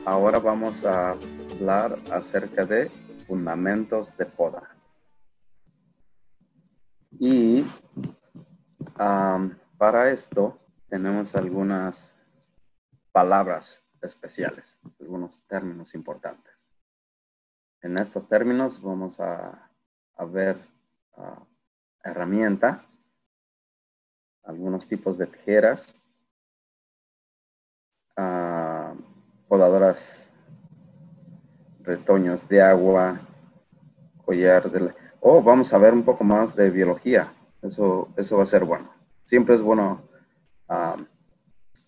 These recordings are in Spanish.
Ahora vamos a hablar acerca de fundamentos de poda. Y para esto tenemos algunas palabras especiales, algunos términos importantes. En estos términos vamos a ver herramienta, algunos tipos de tijeras, podadoras, retoños de agua, collar de... vamos a ver un poco más de biología. Eso va a ser bueno. Siempre es bueno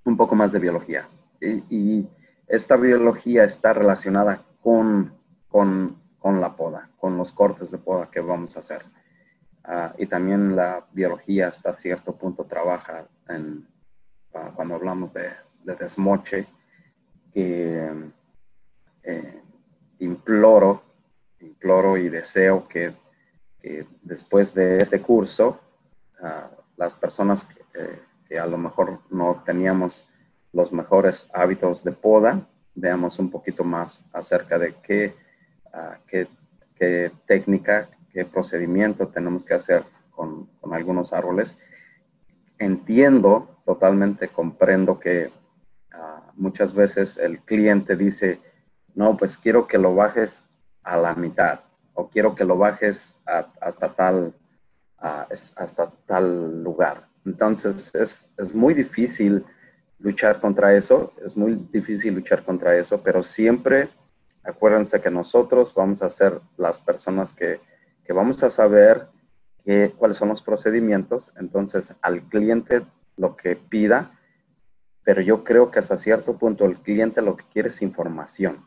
un poco más de biología. Y esta biología está relacionada con la poda, con los cortes de poda que vamos a hacer. Y también la biología hasta cierto punto trabaja cuando hablamos de desmoche, que imploro y deseo que después de este curso, las personas que a lo mejor no teníamos los mejores hábitos de poda, veamos un poquito más acerca de qué técnica, qué procedimiento tenemos que hacer con algunos árboles. Entiendo, totalmente comprendo que muchas veces el cliente dice, no, pues quiero que lo bajes a la mitad o quiero que lo bajes hasta tal lugar. Entonces es muy difícil luchar contra eso, pero siempre acuérdense que nosotros vamos a ser las personas que vamos a saber cuáles son los procedimientos. Entonces al cliente lo que pida, pero yo creo que hasta cierto punto el cliente lo que quiere es información.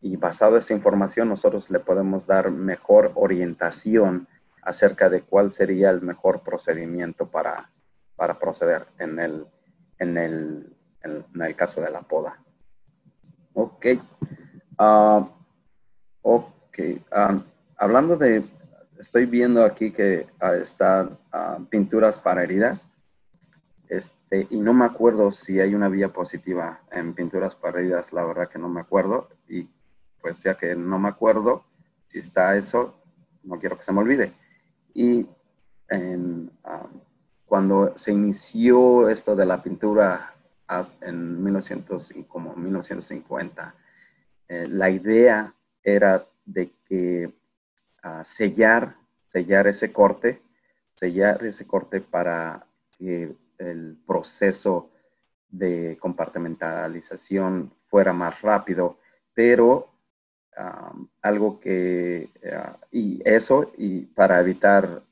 Y basado en esa información nosotros le podemos dar mejor orientación acerca de cuál sería el mejor procedimiento para proceder en el caso de la poda. Ok. Hablando de, estoy viendo aquí que están pinturas para heridas. Y no me acuerdo si hay una diapositiva en pinturas para heridas, la verdad que no me acuerdo. Y pues ya que no me acuerdo si está eso, no quiero que se me olvide. Y cuando se inició esto de la pintura en 1950, la idea era de que sellar ese corte para que el proceso de compartimentalización fuera más rápido, pero algo que, y para evitar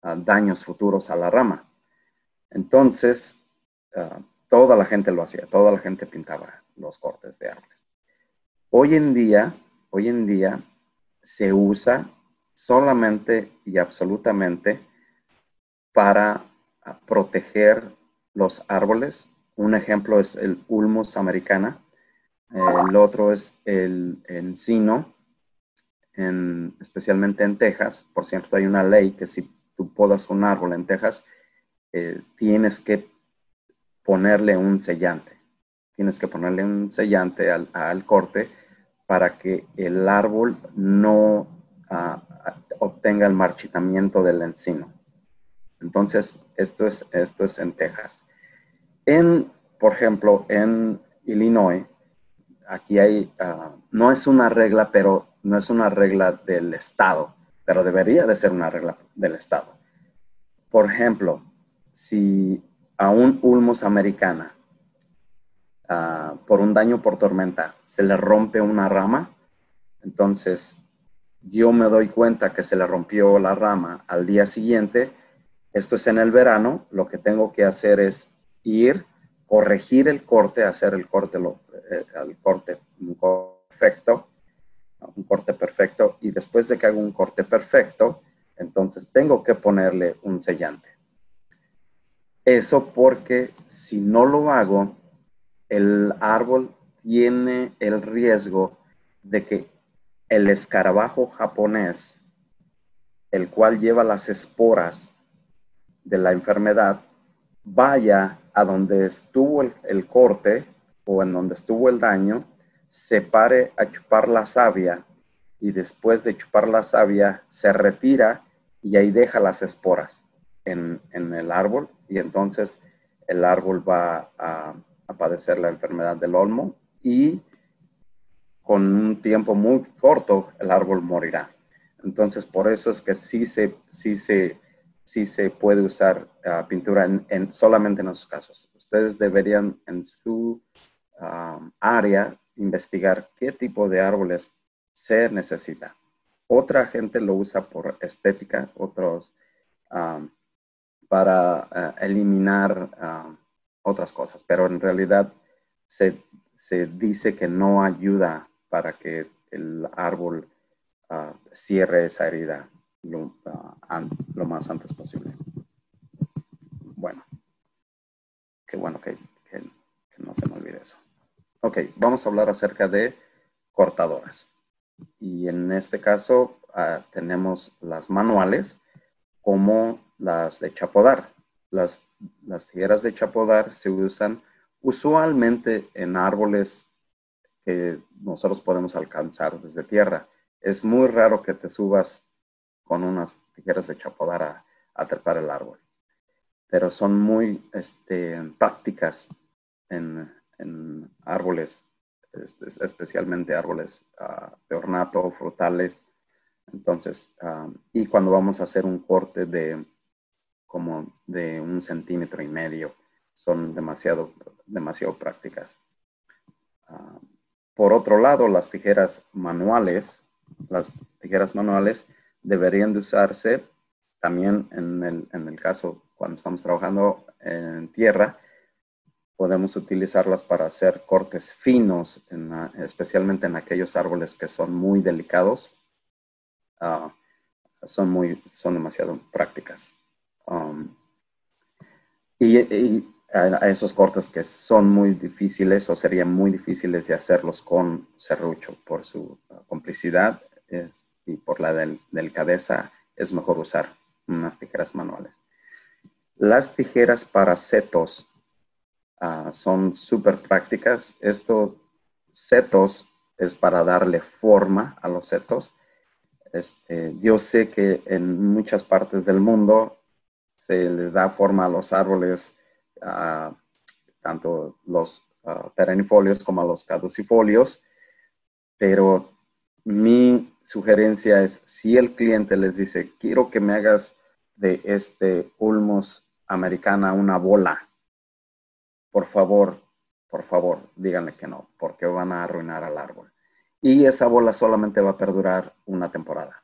daños futuros a la rama. Entonces, toda la gente lo hacía, toda la gente pintaba los cortes de árboles. Hoy en día se usa solamente y absolutamente para proteger los árboles. Un ejemplo es el Ulmus americana. El otro es el encino, especialmente en Texas. Por cierto, hay una ley que si tú podas un árbol en Texas, tienes que ponerle un sellante. Tienes que ponerle un sellante al corte para que el árbol no obtenga el marchitamiento del encino. Entonces, esto es en Texas. Por ejemplo, en Illinois, aquí hay, no es una regla, pero no es una regla del estado, pero debería de ser una regla del estado. Por ejemplo, si a un Ulmus americana, por un daño por tormenta, se le rompe una rama, entonces yo me doy cuenta que se le rompió la rama al día siguiente. Esto es en el verano. Lo que tengo que hacer es corregir el corte, hacer un corte perfecto, y después de que hago un corte perfecto, entonces tengo que ponerle un sellante. Eso porque si no lo hago, el árbol tiene el riesgo de que el escarabajo japonés, el cual lleva las esporas de la enfermedad, vaya a donde estuvo el corte o en donde estuvo el daño, se pare a chupar la savia y después de chupar la savia se retira y ahí deja las esporas en el árbol y entonces el árbol va a padecer la enfermedad del olmo y con un tiempo muy corto el árbol morirá. Entonces, por eso es que sí se puede usar pintura solamente en esos casos. Ustedes deberían en su área investigar qué tipo de árboles se necesita. Otra gente lo usa por estética, otros para eliminar otras cosas, pero en realidad se dice que no ayuda para que el árbol cierre esa herida lo más antes posible. Bueno, qué bueno que no se me olvide eso. Ok, vamos a hablar acerca de cortadoras. Y en este caso tenemos las manuales como las de chapodar. Las tijeras de chapodar se usan usualmente en árboles que nosotros podemos alcanzar desde tierra. Es muy raro que te subas con unas tijeras de chapodar a trepar el árbol, pero son muy prácticas en árboles, especialmente árboles de ornato, frutales. Entonces, y cuando vamos a hacer un corte como de 1,5 centímetros, son demasiado prácticas. Por otro lado, las tijeras manuales deberían de usarse también en el caso cuando estamos trabajando en tierra. Podemos utilizarlas para hacer cortes finos, especialmente en aquellos árboles que son muy delicados. Son demasiado prácticas. Y a esos cortes que son muy difíciles o serían muy difíciles de hacerlos con serrucho por su complicidad y por la delicadeza, es mejor usar unas tijeras manuales. Las tijeras para setos son súper prácticas. Setos es para darle forma a los setos. Yo sé que en muchas partes del mundo se les da forma a los árboles, tanto los perennifolios como a los caducifolios, pero mi sugerencia es, si el cliente les dice, quiero que me hagas de Ulmus americana una bola, por favor, díganle que no, porque van a arruinar al árbol. Y esa bola solamente va a perdurar una temporada.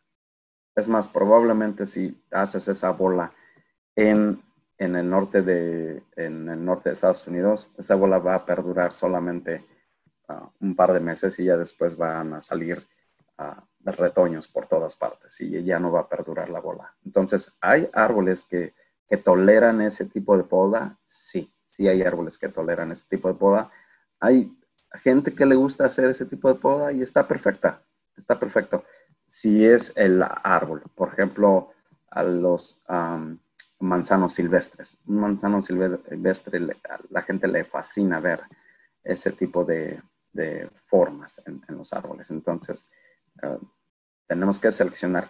Es más, probablemente si haces esa bola en el norte de Estados Unidos, esa bola va a perdurar solamente un par de meses y ya después van a salir retoños por todas partes y ya no va a perdurar la bola. Entonces, ¿hay árboles que toleran ese tipo de poda? Sí hay árboles que toleran ese tipo de poda. Hay gente que le gusta hacer ese tipo de poda y está perfecto. Si es el árbol, por ejemplo, a los manzanos silvestres. Un manzano silvestre, la gente le fascina ver ese tipo de formas en los árboles. Entonces, tenemos que seleccionar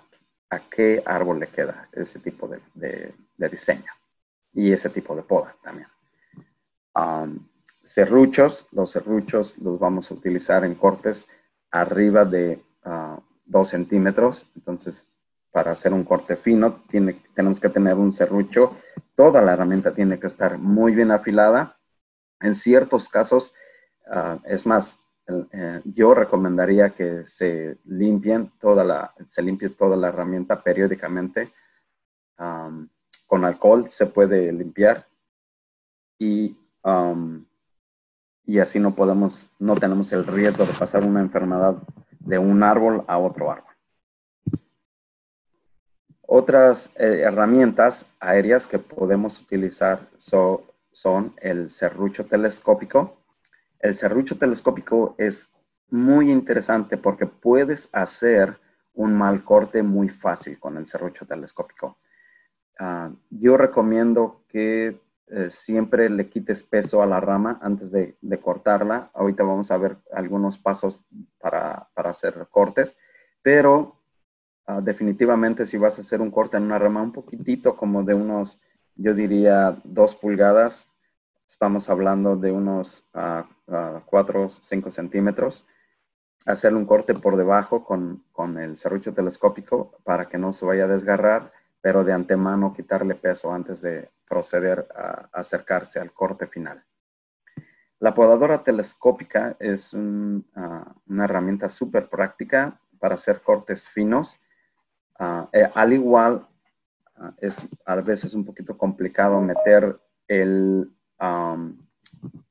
a qué árbol le queda ese tipo de diseño y ese tipo de poda también. Los serruchos los vamos a utilizar en cortes arriba de 2 centímetros. Entonces, para hacer un corte fino, tenemos que tener un serrucho. Toda la herramienta tiene que estar muy bien afilada. En ciertos casos, es más, yo recomendaría que se limpie toda la herramienta periódicamente. Con alcohol se puede limpiar y así no tenemos el riesgo de pasar una enfermedad de un árbol a otro árbol. Otras herramientas aéreas que podemos utilizar son el serrucho telescópico. El serrucho telescópico es muy interesante porque puedes hacer un mal corte muy fácil con el serrucho telescópico. Yo recomiendo que siempre le quites peso a la rama antes de cortarla. Ahorita vamos a ver algunos pasos para hacer cortes, pero definitivamente si vas a hacer un corte en una rama un poquitito como de unos, yo diría 2 pulgadas, estamos hablando de unos 4 o 5 centímetros, hacerle un corte por debajo con el serrucho telescópico para que no se vaya a desgarrar, pero de antemano quitarle peso antes de proceder a acercarse al corte final. La podadora telescópica es una herramienta súper práctica para hacer cortes finos. Al igual, a veces un poquito complicado meter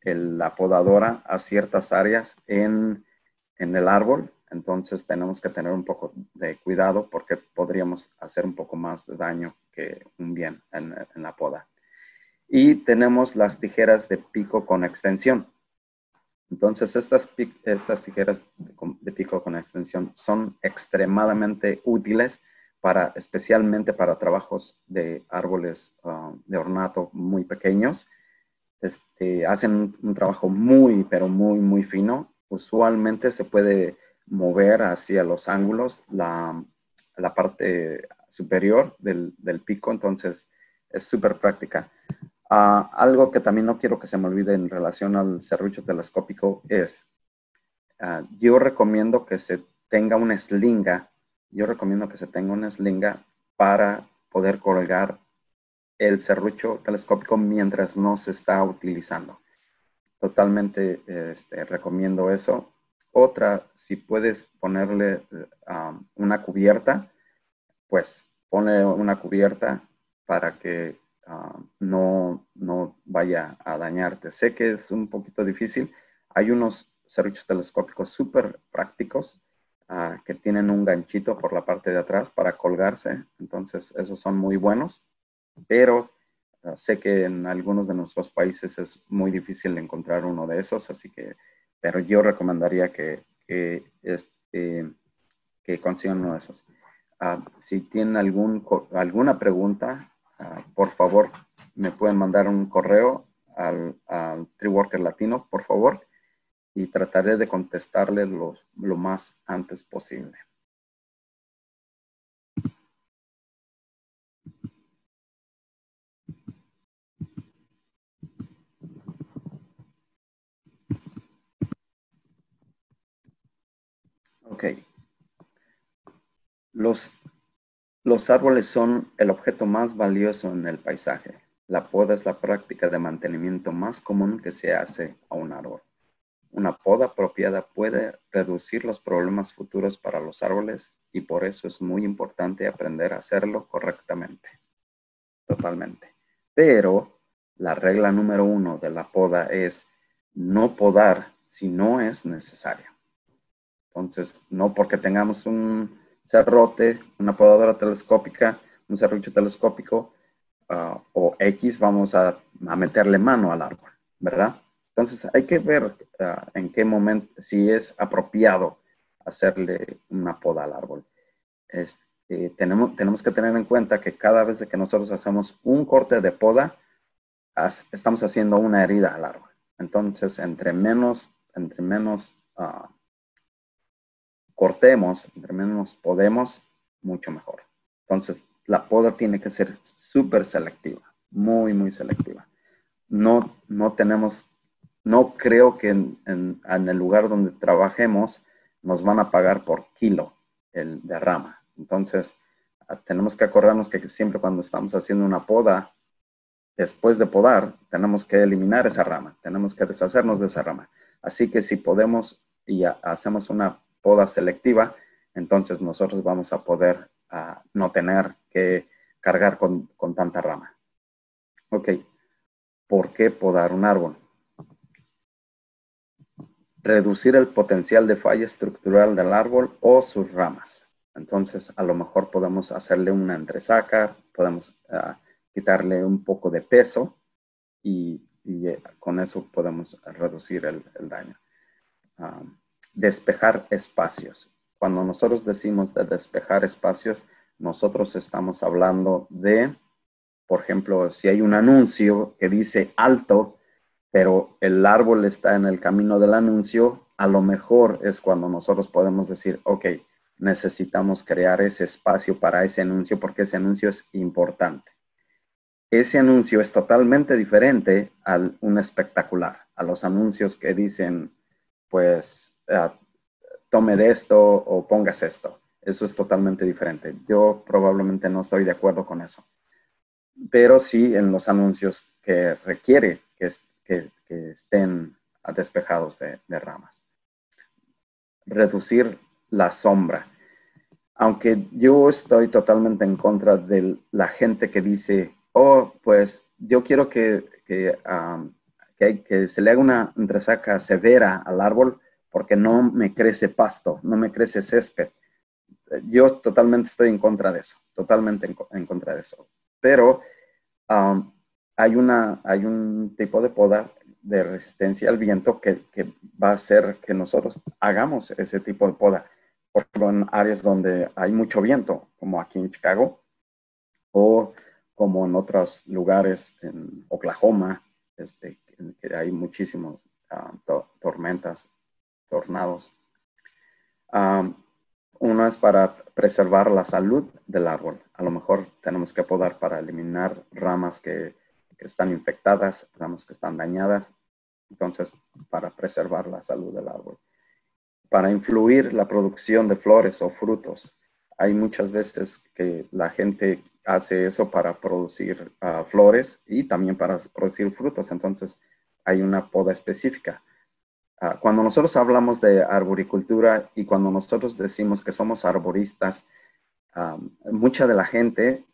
la podadora a ciertas áreas en el árbol, entonces tenemos que tener un poco de cuidado porque podríamos hacer un poco más de daño que un bien en la poda. Y tenemos las tijeras de pico con extensión. Entonces estas tijeras de pico con extensión son extremadamente útiles especialmente para trabajos de árboles de ornato muy pequeños. Hacen un trabajo muy, pero muy, muy fino. Usualmente se puede mover hacia los ángulos la parte superior del pico, entonces es súper práctica. Algo que también no quiero que se me olvide en relación al serrucho telescópico es, yo recomiendo que se tenga una slinga. Yo recomiendo que se tenga una slinga para poder colgar el serrucho telescópico mientras no se está utilizando. Totalmente recomiendo eso. Otra, si puedes ponerle una cubierta, pues ponle una cubierta para que no vaya a dañarte. Sé que es un poquito difícil. Hay unos serruchos telescópicos súper prácticos que tienen un ganchito por la parte de atrás para colgarse. Entonces, esos son muy buenos, pero sé que en algunos de nuestros países es muy difícil encontrar uno de esos, pero yo recomendaría que consigan uno de esos. Si tienen alguna pregunta, por favor, me pueden mandar un correo al Tree Worker Latino, por favor, y trataré de contestarles lo más antes posible. Ok. Los árboles son el objeto más valioso en el paisaje. La poda es la práctica de mantenimiento más común que se hace a un árbol. Una poda apropiada puede reducir los problemas futuros para los árboles y por eso es muy importante aprender a hacerlo correctamente. Totalmente. Pero la regla número 1 de la poda es no podar si no es necesario. Entonces, no porque tengamos un serrote, una podadora telescópica, un serrucho telescópico o X, vamos a meterle mano al árbol, ¿verdad? Entonces, hay que ver en qué momento, si es apropiado hacerle una poda al árbol. Tenemos que tener en cuenta que cada vez que nosotros hacemos un corte de poda, estamos haciendo una herida al árbol. Entonces, entre menos cortemos, entre menos podemos, mucho mejor. Entonces, la poda tiene que ser súper selectiva, muy, muy selectiva. No creo que en el lugar donde trabajemos nos van a pagar por kilo de rama. Entonces, tenemos que acordarnos que siempre cuando estamos haciendo una poda, después de podar, tenemos que eliminar esa rama, tenemos que deshacernos de esa rama. Así que si podemos y hacemos una poda selectiva, entonces nosotros vamos a poder no tener que cargar con tanta rama. Ok, ¿por qué podar un árbol? Reducir el potencial de falla estructural del árbol o sus ramas. Entonces, a lo mejor podemos hacerle una entresaca, podemos quitarle un poco de peso y con eso podemos reducir el daño. Despejar espacios. Cuando nosotros decimos de despejar espacios, nosotros estamos hablando de Por ejemplo, si hay un anuncio que dice alto, pero el árbol está en el camino del anuncio, a lo mejor es cuando nosotros podemos decir, ok, necesitamos crear ese espacio para ese anuncio porque ese anuncio es importante. Ese anuncio es totalmente diferente a un espectacular, a los anuncios que dicen, pues, tome de esto o pongas esto. Eso es totalmente diferente. Yo probablemente no estoy de acuerdo con eso. Pero sí en los anuncios que requiere que estén despejados de ramas. Reducir la sombra. Aunque yo estoy totalmente en contra de la gente que dice, oh, pues yo quiero que se le haga una entresaca severa al árbol porque no me crece pasto, no me crece césped. Yo totalmente estoy en contra de eso, totalmente en contra de eso. Pero hay un tipo de poda de resistencia al viento que va a hacer que nosotros hagamos ese tipo de poda. Por ejemplo, en áreas donde hay mucho viento, como aquí en Chicago, o como en otros lugares, en Oklahoma, que hay muchísimas tormentas, tornados. Una es para preservar la salud del árbol. A lo mejor tenemos que podar para eliminar ramas que están infectadas, ramas que están dañadas. Entonces, para preservar la salud del árbol. Para influir la producción de flores o frutos. Hay muchas veces que la gente hace eso para producir flores y también para producir frutos. Entonces, hay una poda específica. Cuando nosotros hablamos de arboricultura y cuando nosotros decimos que somos arboristas, mucha de la gente,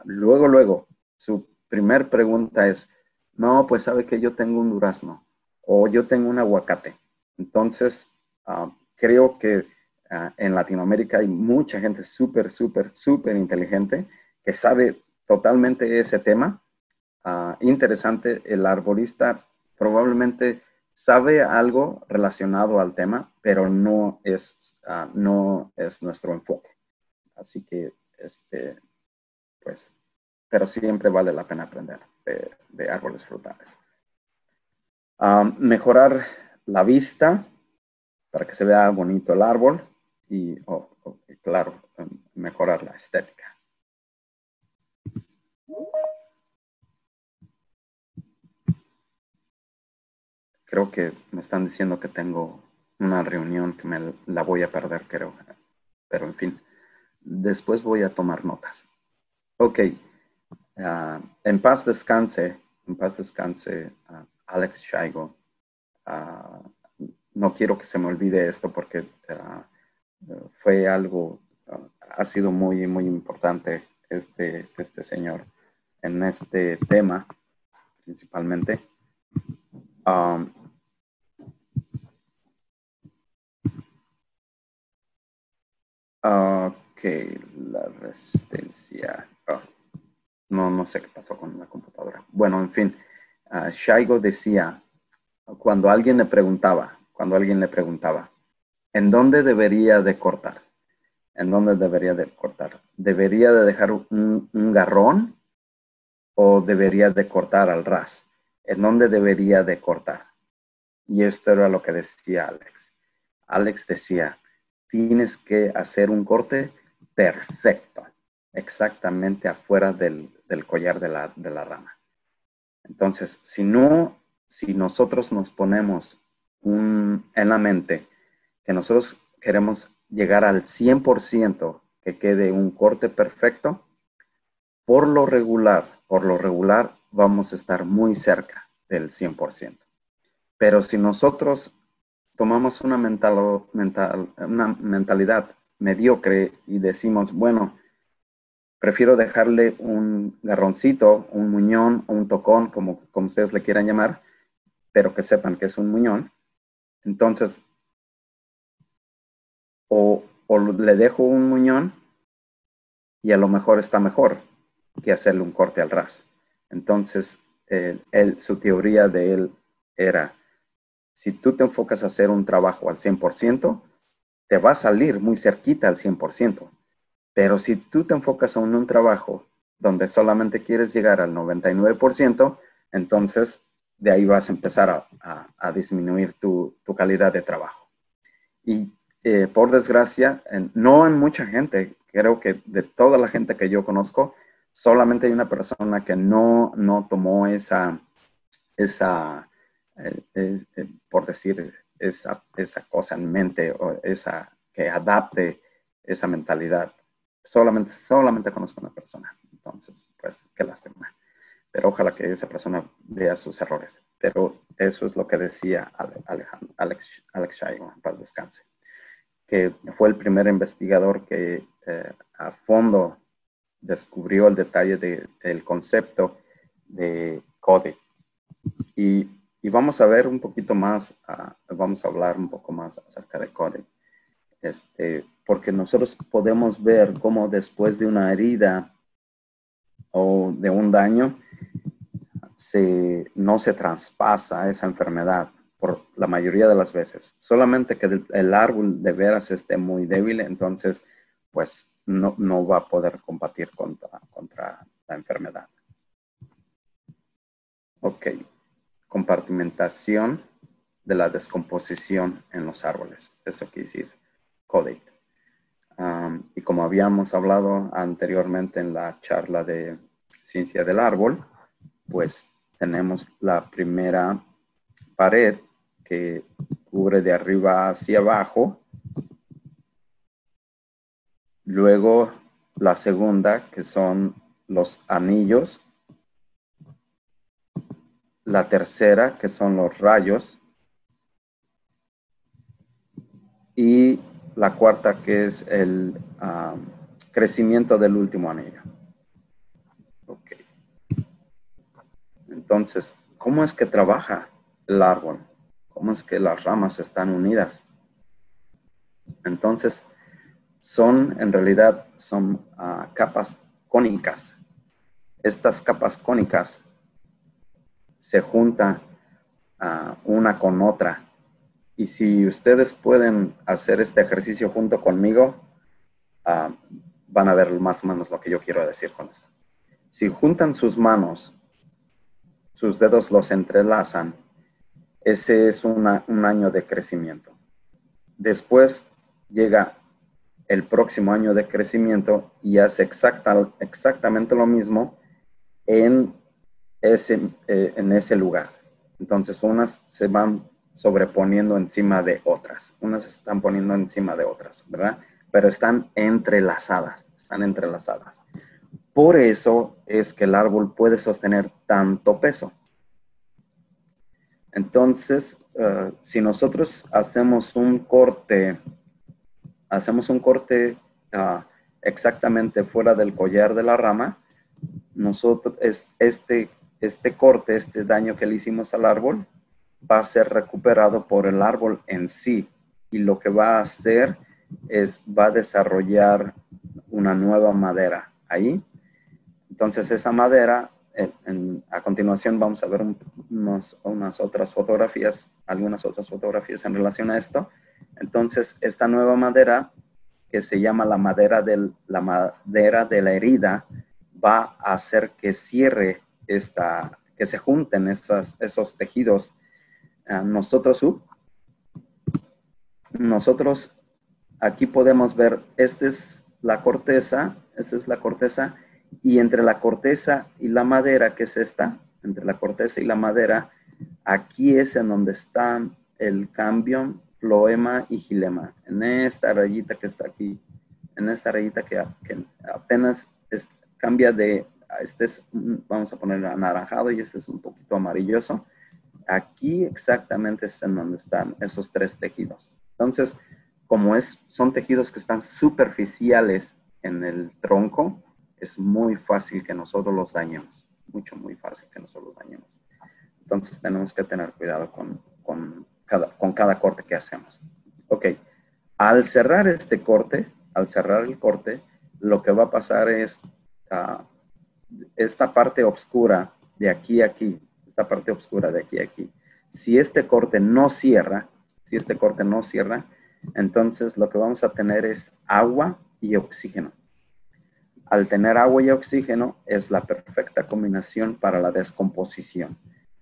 luego, su primer pregunta es, no, pues sabe que yo tengo un durazno o yo tengo un aguacate. Entonces, creo que en Latinoamérica hay mucha gente súper inteligente que sabe totalmente ese tema. Interesante, el arborista probablemente sabe algo relacionado al tema, pero no es nuestro enfoque. Así que, pues, pero siempre vale la pena aprender de árboles frutales. Mejorar la vista para que se vea bonito el árbol y, claro, mejorar la estética. Creo que me están diciendo que tengo una reunión que me la voy a perder, creo. Pero, en fin, después voy a tomar notas. Ok. En paz descanse Alex Shaigo. No quiero que se me olvide esto porque fue algo, ha sido muy importante este señor en este tema, principalmente. Ok, la resistencia. No sé qué pasó con la computadora. Bueno, en fin, Shaigo decía, cuando alguien le preguntaba, ¿en dónde debería de cortar? ¿En dónde debería de cortar? ¿Debería de dejar un garrón o debería de cortar al ras? ¿En dónde debería de cortar? Y esto era lo que decía Alex. Alex decía, tienes que hacer un corte perfecto, exactamente afuera del collar de la rama. Entonces, si nosotros nos ponemos en la mente que nosotros queremos llegar al 100%, que quede un corte perfecto, por lo regular, vamos a estar muy cerca del 100%. Pero si nosotros tomamos una mentalidad mediocre y decimos, bueno, prefiero dejarle un garroncito, un muñón o un tocón, como ustedes le quieran llamar, pero que sepan que es un muñón. Entonces, o le dejo un muñón y a lo mejor está mejor que hacerle un corte al ras. Entonces, su teoría de él era, si tú te enfocas a hacer un trabajo al 100%, te va a salir muy cerquita al 100%. Pero si tú te enfocas en un trabajo donde solamente quieres llegar al 99%, entonces de ahí vas a empezar a disminuir tu calidad de trabajo. Y por desgracia, no en mucha gente, creo que de toda la gente que yo conozco, solamente hay una persona que no tomó por decir, esa cosa en mente, o que adapte esa mentalidad. Solamente conozco una persona. Entonces, pues, qué lástima. Pero ojalá que esa persona vea sus errores. Pero eso es lo que decía Alex Shaigo, paz descanse, que fue el primer investigador que a fondo descubrió el detalle del concepto de coding. Y vamos a ver un poquito más, vamos a hablar un poco más acerca de coding. Porque nosotros podemos ver cómo después de una herida o de un daño, no se traspasa esa enfermedad por la mayoría de las veces. Solamente que el árbol de veras esté muy débil, entonces pues no va a poder combatir contra la enfermedad. Ok. Compartimentación de la descomposición en los árboles. Eso quiere decir coding. Y como habíamos hablado anteriormente en la charla de ciencia del árbol, pues tenemos la primera pared que cubre de arriba hacia abajo. Luego la segunda, que son los anillos. La tercera, que son los rayos. Y la cuarta, que es el crecimiento del último anillo. Ok. Entonces, ¿cómo es que trabaja el árbol? ¿Cómo es que las ramas están unidas? Entonces, en realidad son capas cónicas. Estas capas cónicas se juntan una con otra. Y si ustedes pueden hacer este ejercicio junto conmigo, van a ver más o menos lo que yo quiero decir con esto. Si juntan sus manos, sus dedos los entrelazan, ese es un año de crecimiento. Después llega el próximo año de crecimiento y hace exactamente lo mismo en ese lugar. Entonces, unas se van sobreponiendo encima de otras. Unas se están poniendo encima de otras, ¿verdad? Pero están entrelazadas. Por eso es que el árbol puede sostener tanto peso. Entonces, si nosotros hacemos un corte exactamente fuera del collar de la rama, nosotros, este corte, este daño que le hicimos al árbol, va a ser recuperado por el árbol en sí. Y lo que va a hacer va a desarrollar una nueva madera ahí. Entonces esa madera, a continuación vamos a ver algunas otras fotografías en relación a esto. Entonces esta nueva madera, que se llama la madera de la herida, va a hacer que cierre que se junten esos tejidos. Nosotros aquí podemos ver, esta es la corteza, y entre la corteza y la madera, que es esta, entre la corteza y la madera, aquí es en donde están el cambium, floema y xilema, en esta rayita que está aquí, en esta rayita que apenas cambia de, vamos a ponerlo anaranjado y este es un poquito amarilloso. Aquí exactamente es en donde están esos tres tejidos. Entonces, como son tejidos que están superficiales en el tronco, es muy fácil que nosotros los dañemos. Muy fácil que nosotros los dañemos. Entonces, tenemos que tener cuidado con cada corte que hacemos. Ok. Al cerrar el corte, lo que va a pasar es esta parte oscura de aquí a aquí, si este corte no cierra, entonces lo que vamos a tener es agua y oxígeno. al tener agua y oxígeno, es la perfecta combinación para la descomposición.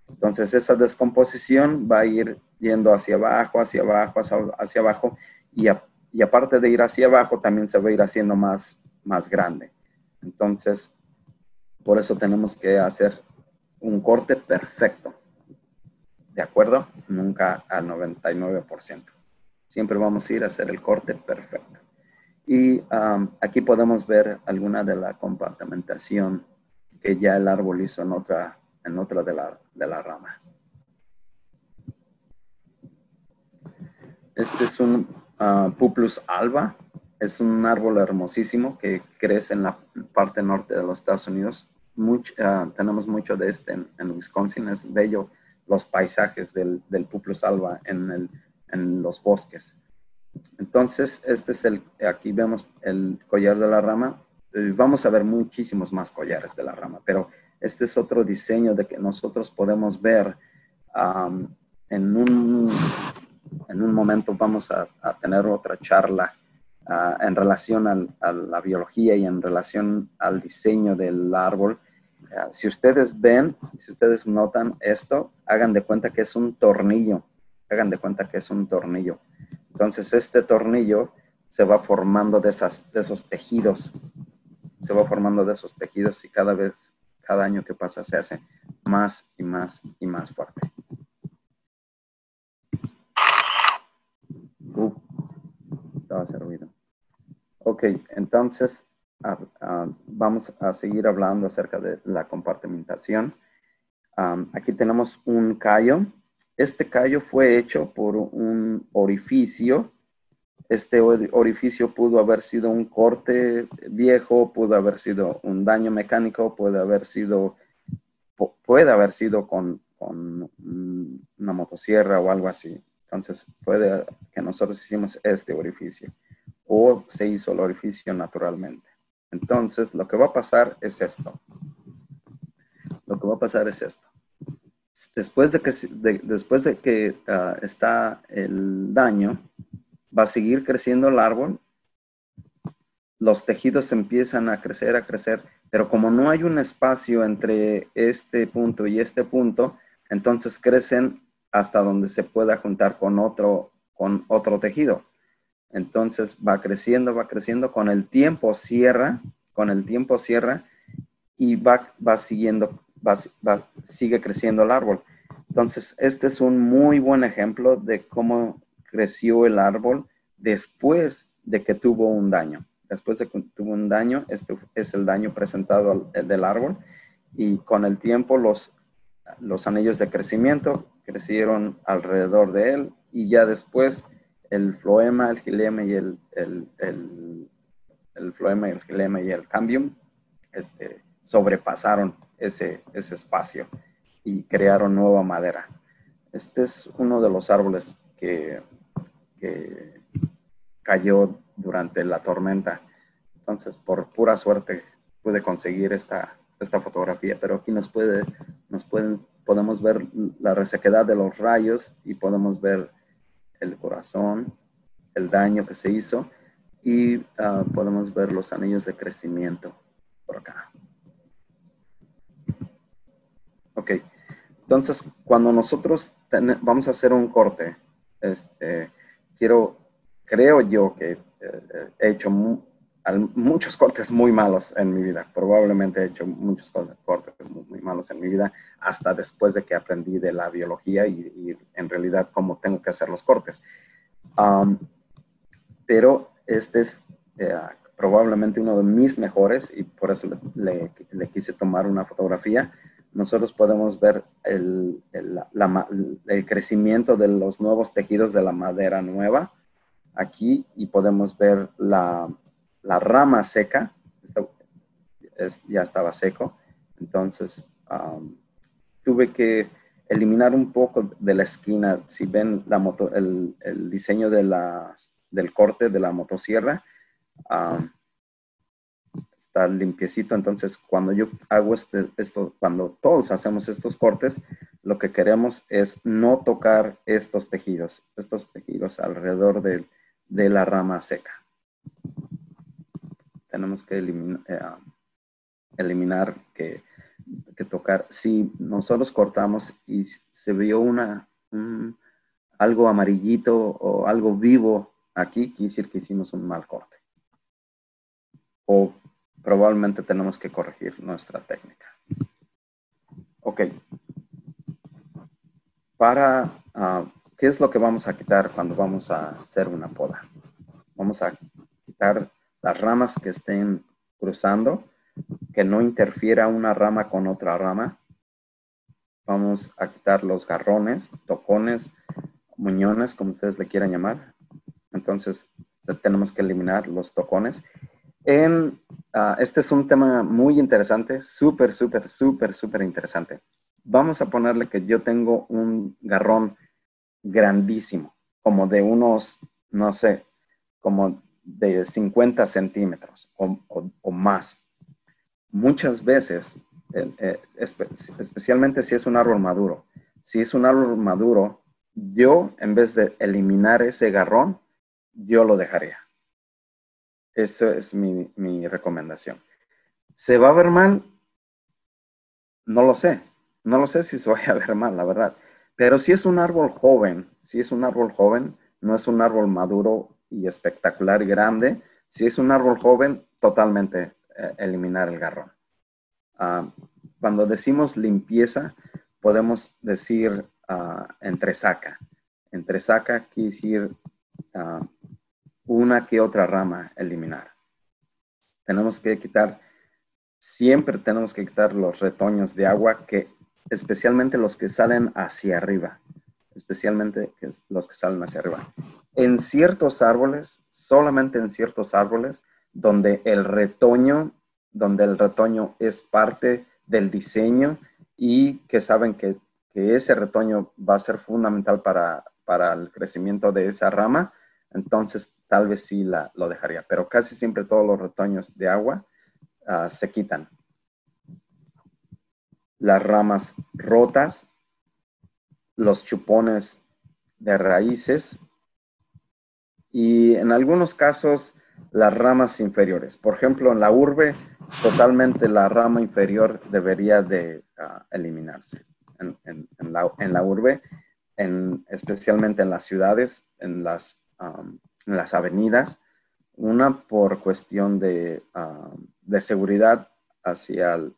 Entonces, esa descomposición va a ir yendo hacia abajo, hacia abajo, hacia abajo, y aparte de ir hacia abajo, también se va a ir haciendo más grande. Entonces, por eso tenemos que hacer un corte perfecto. ¿De acuerdo? Nunca al 99%. Siempre vamos a ir a hacer el corte perfecto. Y aquí podemos ver alguna de la compartimentación que ya el árbol hizo en otra de la rama. Este es un Puplus alba. Es un árbol hermosísimo que crece en la parte norte de los Estados Unidos. Tenemos mucho de este en Wisconsin. Es bello los paisajes del Puplus alba en los bosques. Entonces, este es aquí vemos el collar de la rama. Vamos a ver muchísimos más collares de la rama, pero este es otro diseño de que nosotros podemos ver en un momento. Vamos a tener otra charla en relación a la biología y en relación al diseño del árbol. Si ustedes ven, si ustedes notan esto, hagan de cuenta que es un tornillo. Hagan de cuenta que es un tornillo. Entonces, este tornillo se va formando de esos tejidos. Se va formando de esos tejidos y cada año que pasa se hace más y más y más fuerte. Estaba ese ruido. Ok, entonces vamos a seguir hablando acerca de la compartimentación. Aquí tenemos un callo. Este callo fue hecho por un orificio. Este orificio pudo haber sido un corte viejo, pudo haber sido un daño mecánico, puede haber sido con una motosierra o algo así. Entonces, puede que nosotros hicimos este orificio o se hizo el orificio naturalmente. Entonces, lo que va a pasar es esto. Después de que está el daño, va a seguir creciendo el árbol. Los tejidos empiezan a crecer, pero como no hay un espacio entre este punto y este punto, entonces crecen hasta donde se pueda juntar con otro tejido. Entonces va creciendo, con el tiempo cierra y sigue creciendo el árbol. Entonces, este es un muy buen ejemplo de cómo creció el árbol después de que tuvo un daño. Después de que tuvo un daño, este es el daño presentado del árbol, y con el tiempo los anillos de crecimiento crecieron alrededor de él, y ya después el floema, el gilema y el cambium sobrepasaron ese espacio y crearon nueva madera. Este es uno de los árboles que cayó durante la tormenta. Entonces, por pura suerte pude conseguir esta fotografía, pero aquí podemos ver la resequedad de los rayos y podemos ver el corazón, el daño que se hizo, y podemos ver los anillos de crecimiento por acá. Ok, entonces cuando nosotros vamos a hacer un corte, creo yo que he hecho muchos cortes muy malos en mi vida. Probablemente he hecho muchos cortes muy malos en mi vida, hasta después de que aprendí de la biología y en realidad cómo tengo que hacer los cortes. Pero este es probablemente uno de mis mejores, y por eso le quise tomar una fotografía. Nosotros podemos ver el crecimiento de los nuevos tejidos de la madera nueva aquí, y podemos ver la rama seca. Ya estaba seco. Entonces tuve que eliminar un poco de la esquina. Si ven el diseño del corte de la motosierra, está limpiecito. Entonces, cuando yo hago cuando todos hacemos estos cortes, lo que queremos es no tocar estos tejidos alrededor de la rama seca. tenemos que eliminar, que tocar. Si nosotros cortamos y se vio algo amarillito o algo vivo aquí, quiere decir que hicimos un mal corte. O probablemente tenemos que corregir nuestra técnica. Ok. ¿Qué es lo que vamos a quitar cuando vamos a hacer una poda? Vamos a quitar las ramas que estén cruzando, que no interfiera una rama con otra rama. Vamos a quitar los garrones, tocones, muñones, como ustedes le quieran llamar. Entonces, tenemos que eliminar los tocones. Este es un tema muy interesante, súper interesante. Vamos a ponerle que yo tengo un garrón grandísimo, como de unos, no sé, como de 50 centímetros o más. Muchas veces, especialmente si es un árbol maduro, yo, en vez de eliminar ese garrón, yo lo dejaría. Eso es mi recomendación. ¿Se va a ver mal? No lo sé. No lo sé si se vaya a ver mal, la verdad. Pero si es un árbol joven, no es un árbol maduro y espectacular y grande. Si es un árbol joven, totalmente eliminar el garrón. Cuando decimos limpieza, podemos decir entresaca. Entresaca quiere decir una que otra rama eliminar. Siempre tenemos que quitar los retoños de agua, especialmente los que salen hacia arriba. En ciertos árboles, solamente en ciertos árboles, donde el retoño es parte del diseño y que saben que ese retoño va a ser fundamental para el crecimiento de esa rama, entonces tal vez sí lo dejaría. Pero casi siempre todos los retoños de agua se quitan. Las ramas rotas, los chupones de raíces y en algunos casos las ramas inferiores. Por ejemplo, en la urbe, totalmente la rama inferior debería de eliminarse. En la urbe, especialmente en las ciudades, en las avenidas, una por cuestión de seguridad hacia el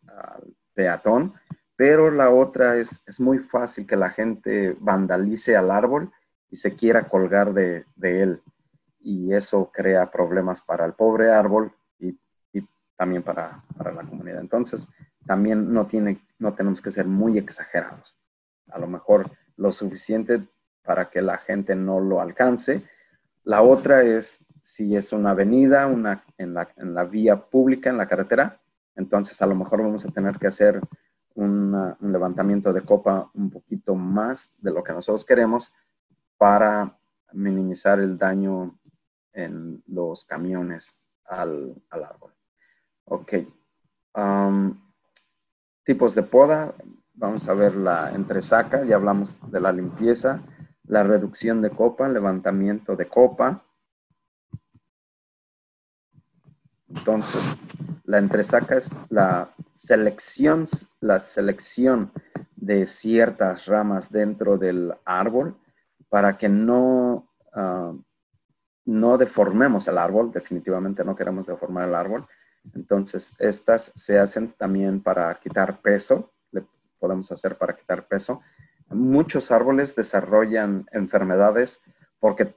peatón, pero la otra es muy fácil que la gente vandalice al árbol y se quiera colgar de él. Y eso crea problemas para el pobre árbol y también para la comunidad. Entonces, también no tenemos que ser muy exagerados. A lo mejor lo suficiente para que la gente no lo alcance. La otra es si es una avenida, en la vía pública, en la carretera, entonces a lo mejor vamos a tener que hacer un levantamiento de copa un poquito más de lo que nosotros queremos para minimizar el daño en los camiones al árbol. Ok. Tipos de poda. Vamos a ver la entresaca. Ya hablamos de la limpieza, la reducción de copa, levantamiento de copa. Entonces, la entresaca es la selección de ciertas ramas dentro del árbol para que no deformemos el árbol. Definitivamente no queremos deformar el árbol. Entonces, estas se hacen también para quitar peso. Le podemos hacer para quitar peso. Muchos árboles desarrollan enfermedades porque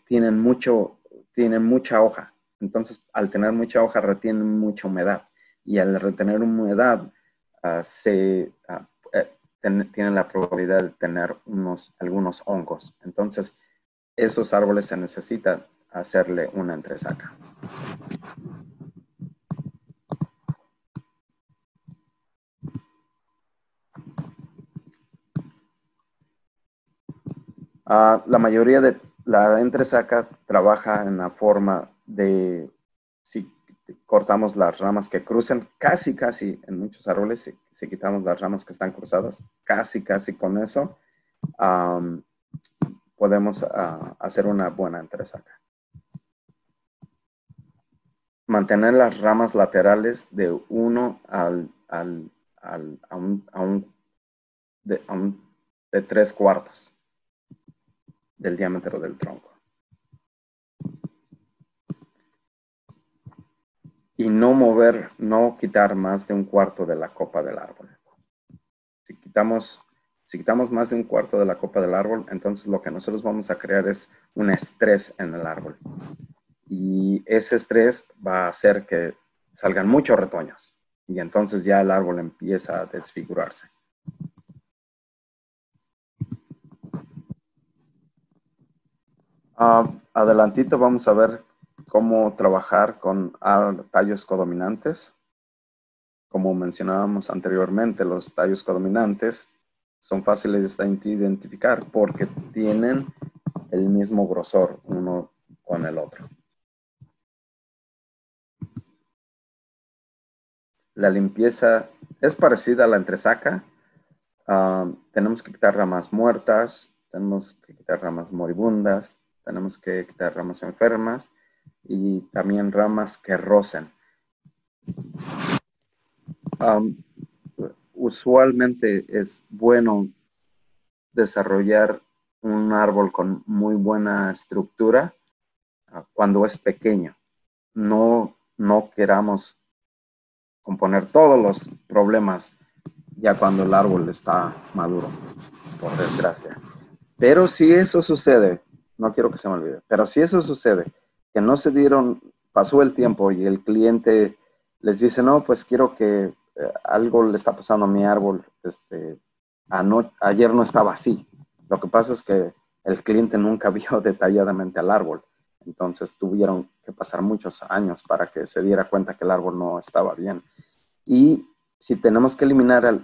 tienen mucha hoja. Entonces, al tener mucha hoja, retienen mucha humedad. Y al retener humedad, tienen la probabilidad de tener algunos hongos. Entonces, esos árboles se necesita hacerle una entresaca. La mayoría de la entresaca trabaja en la forma de, si cortamos las ramas que cruzan, casi en muchos árboles, si quitamos las ramas que están cruzadas, casi con eso, podemos hacer una buena entresaca. mantener las ramas laterales de 1 de 3/4 del diámetro del tronco. Y no quitar más de 1/4 de la copa del árbol. Si quitamos más de 1/4 de la copa del árbol, entonces lo que nosotros vamos a crear es un estrés en el árbol. Y ese estrés va a hacer que salgan muchos retoños. Y entonces ya el árbol empieza a desfigurarse. Adelantito vamos a ver cómo trabajar con tallos codominantes. Como mencionábamos anteriormente, los tallos codominantes son fáciles de identificar porque tienen el mismo grosor uno con el otro. La limpieza es parecida a la entresaca. Tenemos que quitar ramas muertas, tenemos que quitar ramas moribundas, tenemos que quitar ramas enfermas y también ramas que rocen. Usualmente es bueno desarrollar un árbol con muy buena estructura cuando es pequeño. No queramos componer todos los problemas ya cuando el árbol está maduro, por desgracia. Pero si eso sucede, no quiero que se me olvide, pero si eso sucede, que no se pasó el tiempo y el cliente les dice, no, pues quiero que algo le está pasando a mi árbol, ayer no estaba así. Lo que pasa es que el cliente nunca vio detalladamente al árbol, entonces tuvieron que pasar muchos años para que se diera cuenta que el árbol no estaba bien. Y si tenemos que eliminar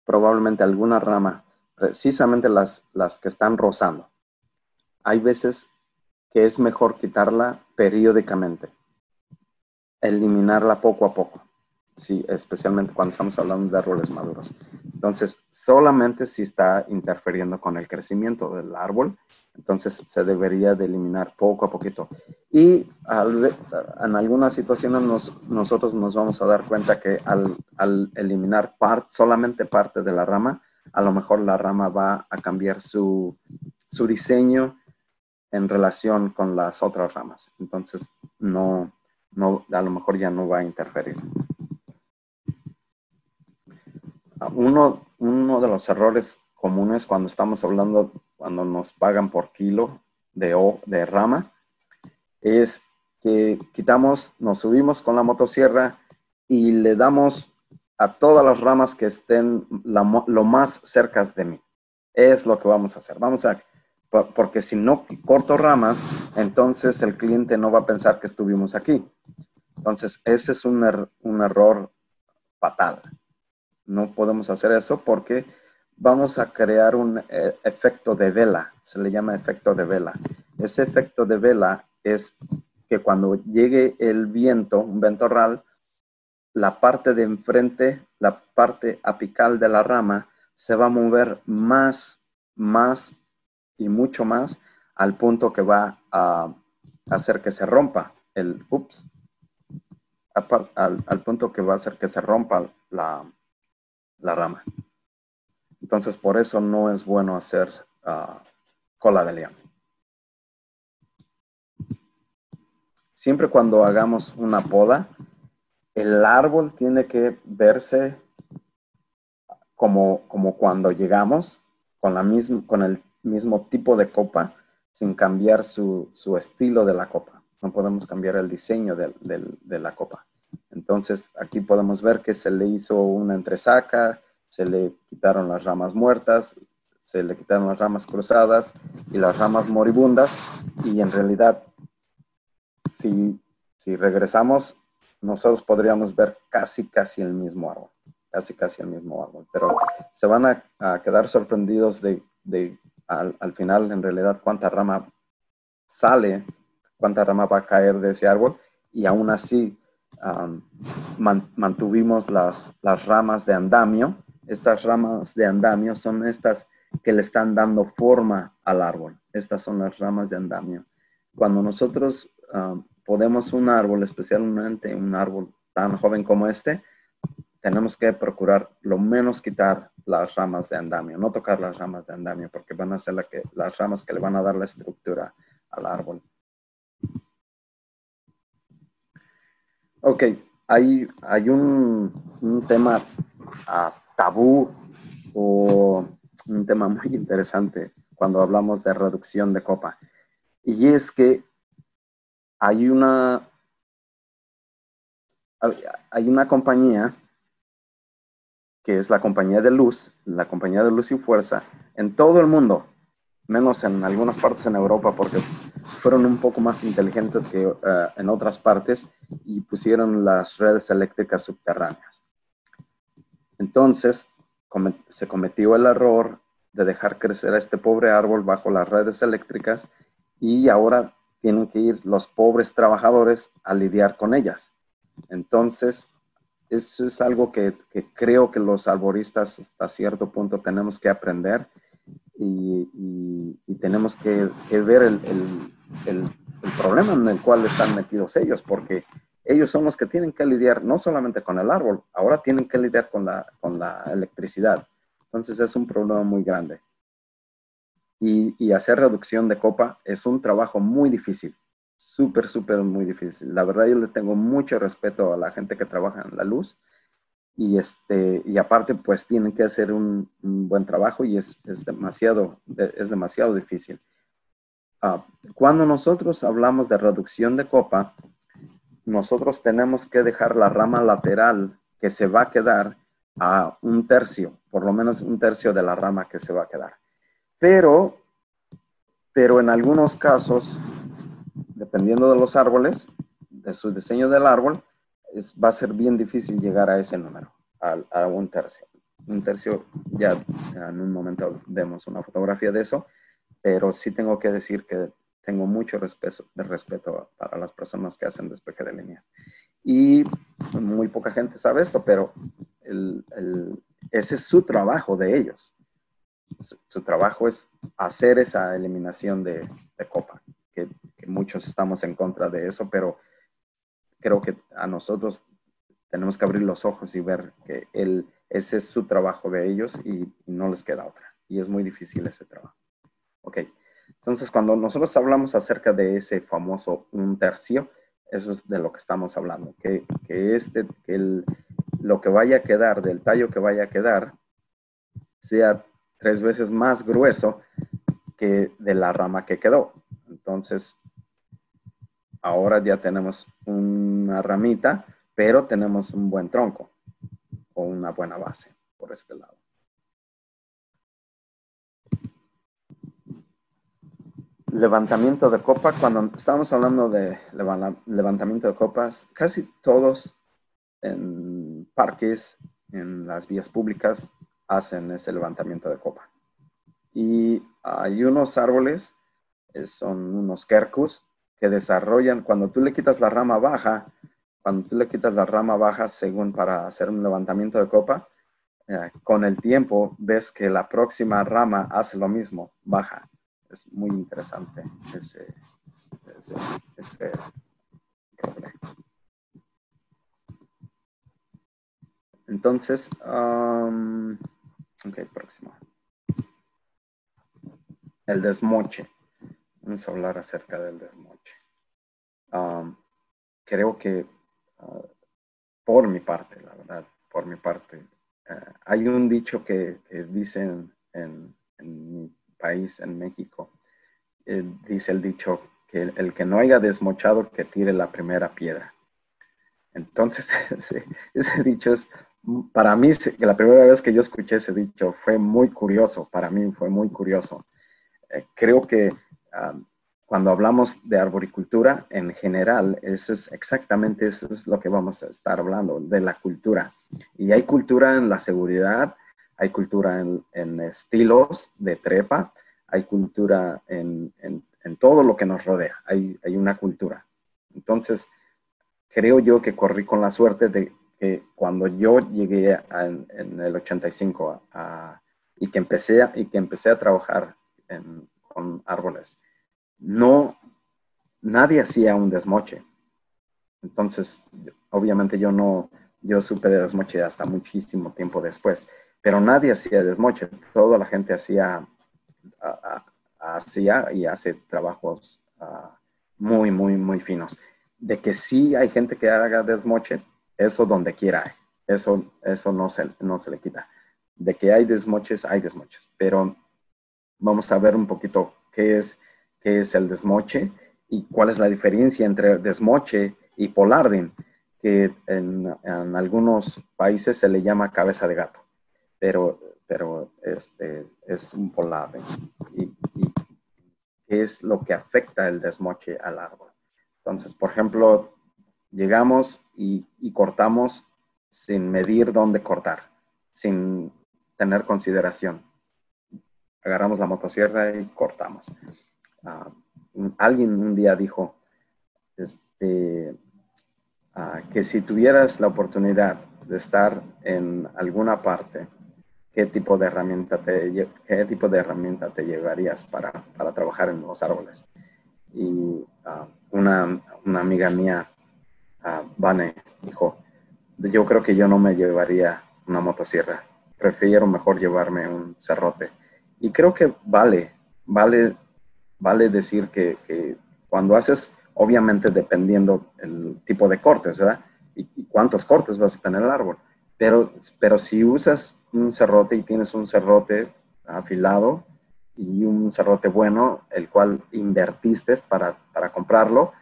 probablemente alguna rama, precisamente las que están rozando, hay veces que es mejor quitarla periódicamente, eliminarla poco a poco, sí, especialmente cuando estamos hablando de árboles maduros. Entonces, solamente si está interfiriendo con el crecimiento del árbol, entonces se debería de eliminar poco a poquito. Y en algunas situaciones nosotros nos vamos a dar cuenta que al eliminar solamente parte de la rama, a lo mejor la rama va a cambiar su diseño en relación con las otras ramas. Entonces, a lo mejor ya no va a interferir. Uno de los errores comunes cuando estamos hablando, cuando nos pagan por kilo de rama, es que nos subimos con la motosierra y le damos a todas las ramas que estén lo más cerca de mí. Es lo que vamos a hacer. Porque si no corto ramas, entonces el cliente no va a pensar que estuvimos aquí. Entonces, ese es un error fatal. No podemos hacer eso porque vamos a crear un efecto de vela. Se le llama efecto de vela. Ese efecto de vela es que cuando llegue el viento, un ventorral, la parte de enfrente, la parte apical de la rama, se va a mover más y mucho más al punto que va a hacer que se rompa al punto que va a hacer que se rompa la rama. Entonces, por eso no es bueno hacer cola de león. Siempre cuando hagamos una poda, el árbol tiene que verse como cuando llegamos, con el mismo tipo de copa, sin cambiar su estilo de la copa. No podemos cambiar el diseño de la copa. Entonces, aquí podemos ver que se le hizo una entresaca, se le quitaron las ramas muertas, se le quitaron las ramas cruzadas y las ramas moribundas. Y en realidad, si regresamos, nosotros podríamos ver casi el mismo árbol. Casi el mismo árbol. Pero se van a quedar sorprendidos al final, en realidad, cuánta rama sale, cuánta rama va a caer de ese árbol. Y aún así, mantuvimos las ramas de andamio. Estas ramas de andamio son estas que le están dando forma al árbol. Estas son las ramas de andamio. Cuando nosotros podemos un árbol, especialmente un árbol tan joven como este, tenemos que procurar lo menos quitar las ramas de andamio, no tocar las ramas de andamio, porque van a ser las ramas que le van a dar la estructura al árbol. Ok, hay un tema tabú o un tema muy interesante cuando hablamos de reducción de copa. Y es que hay una compañía que es la compañía de luz y fuerza, en todo el mundo, menos en algunas partes en Europa, porque fueron un poco más inteligentes que en otras partes y pusieron las redes eléctricas subterráneas. Entonces, se cometió el error de dejar crecer a este pobre árbol bajo las redes eléctricas y ahora tienen que ir los pobres trabajadores a lidiar con ellas. Entonces, eso es algo que creo que los arboristas hasta cierto punto tenemos que aprender y tenemos que ver el problema en el cual están metidos ellos, porque ellos son los que tienen que lidiar no solamente con el árbol, ahora tienen que lidiar con la electricidad. Entonces es un problema muy grande. Y hacer reducción de copa es un trabajo muy difícil, súper, súper muy difícil. La verdad yo le tengo mucho respeto a la gente que trabaja en la luz y aparte pues tienen que hacer un buen trabajo y es demasiado difícil. Cuando nosotros hablamos de reducción de copa, nosotros tenemos que dejar la rama lateral que se va a quedar a un tercio, por lo menos un tercio de la rama que se va a quedar. Pero en algunos casos, dependiendo de los árboles, de su diseño del árbol, va a ser bien difícil llegar a ese número, a un tercio. Un tercio, ya en un momento vemos una fotografía de eso, pero sí tengo que decir que tengo mucho respeto para las personas que hacen despeje de líneas. Y muy poca gente sabe esto, pero ese es su trabajo de ellos. Su trabajo es hacer esa eliminación de copa, que muchos estamos en contra de eso, pero creo que a nosotros tenemos que abrir los ojos y ver que ese es su trabajo de ellos y no les queda otra. Y es muy difícil ese trabajo. Ok, entonces cuando nosotros hablamos acerca de ese famoso un tercio, eso es de lo que estamos hablando, que lo que vaya a quedar, del tallo que vaya a quedar, sea 3 veces más grueso que de la rama que quedó. Entonces, ahora ya tenemos una ramita, pero tenemos un buen tronco o una buena base por este lado. Levantamiento de copa. Cuando estamos hablando de levantamiento de copas, casi todos en parques, en las vías públicas, hacen ese levantamiento de copa. Y hay unos árboles, son unos quercus, que desarrollan, cuando tú le quitas la rama baja, según para hacer un levantamiento de copa, con el tiempo ves que la próxima rama hace lo mismo, baja. Es muy interesante ese roble. Entonces, ok, próximo. El desmoche. Vamos a hablar acerca del desmoche. Creo que por mi parte, la verdad, hay un dicho que dicen en mi país, en México, dice el dicho que el que no haya desmochado, que tire la primera piedra. Entonces, ese dicho es, para mí, la primera vez que yo escuché ese dicho fue muy curioso, para mí fue muy curioso. Creo que cuando hablamos de arboricultura en general, eso es lo que vamos a estar hablando, de la cultura. Y hay cultura en la seguridad, hay cultura en estilos de trepa, hay cultura en todo lo que nos rodea, hay una cultura. Entonces, creo yo que corrí con la suerte de que cuando yo llegué en el 85 y que empecé a trabajar con árboles, nadie hacía un desmoche. Entonces, obviamente yo supe de desmoche hasta muchísimo tiempo después, pero nadie hacía desmoche, toda la gente hacía y hace trabajos muy, muy, muy finos. De que sí hay gente que haga desmoche, eso donde quiera hay. Eso no se le quita. De que hay desmoches, pero vamos a ver un poquito qué es el desmoche y cuál es la diferencia entre desmoche y polarding, que en algunos países se le llama cabeza de gato, pero es un polarding. Y qué es lo que afecta el desmoche al árbol. Entonces, por ejemplo, llegamos y cortamos sin medir dónde cortar, sin tener consideración. Agarramos la motosierra y cortamos. Alguien un día dijo que si tuvieras la oportunidad de estar en alguna parte, ¿qué tipo de herramienta te llevarías para trabajar en los árboles? Y una amiga mía, Vane, dijo, yo creo que yo no me llevaría una motosierra, prefiero mejor llevarme un serrote. Y creo que vale decir que cuando haces, obviamente dependiendo el tipo de cortes, ¿verdad? Y cuántos cortes vas a tener el árbol. Pero si usas un serrote y tienes un serrote afilado y un serrote bueno, el cual invertiste para comprarlo,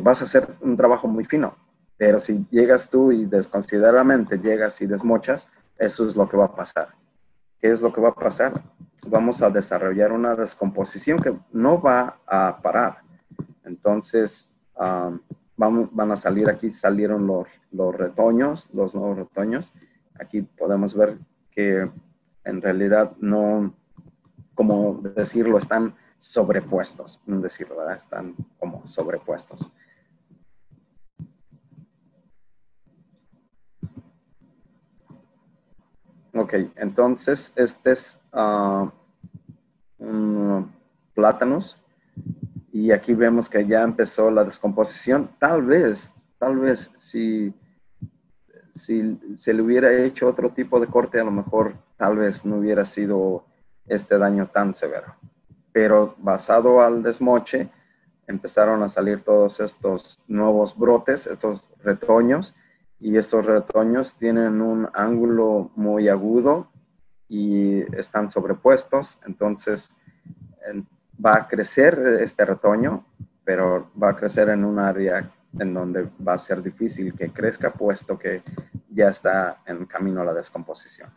vas a hacer un trabajo muy fino. Pero si llegas tú y desconsideradamente llegas y desmochas, eso es lo que va a pasar. ¿Qué es lo que va a pasar? Vamos a desarrollar una descomposición que no va a parar. Entonces, van a salir, aquí salieron los retoños, los nuevos retoños. Aquí podemos ver que en realidad no, como decirlo, están sobrepuestos, no decirlo, ¿verdad? Están como sobrepuestos. Ok, entonces este es un plátanos y aquí vemos que ya empezó la descomposición. Tal vez si se le hubiera hecho otro tipo de corte, a lo mejor tal vez no hubiera sido este daño tan severo. Pero basado al desmoche, empezaron a salir todos estos nuevos brotes, estos retoños, y estos retoños tienen un ángulo muy agudo y están sobrepuestos, entonces va a crecer este retoño, pero va a crecer en un área en donde va a ser difícil que crezca, puesto que ya está en camino a la descomposición.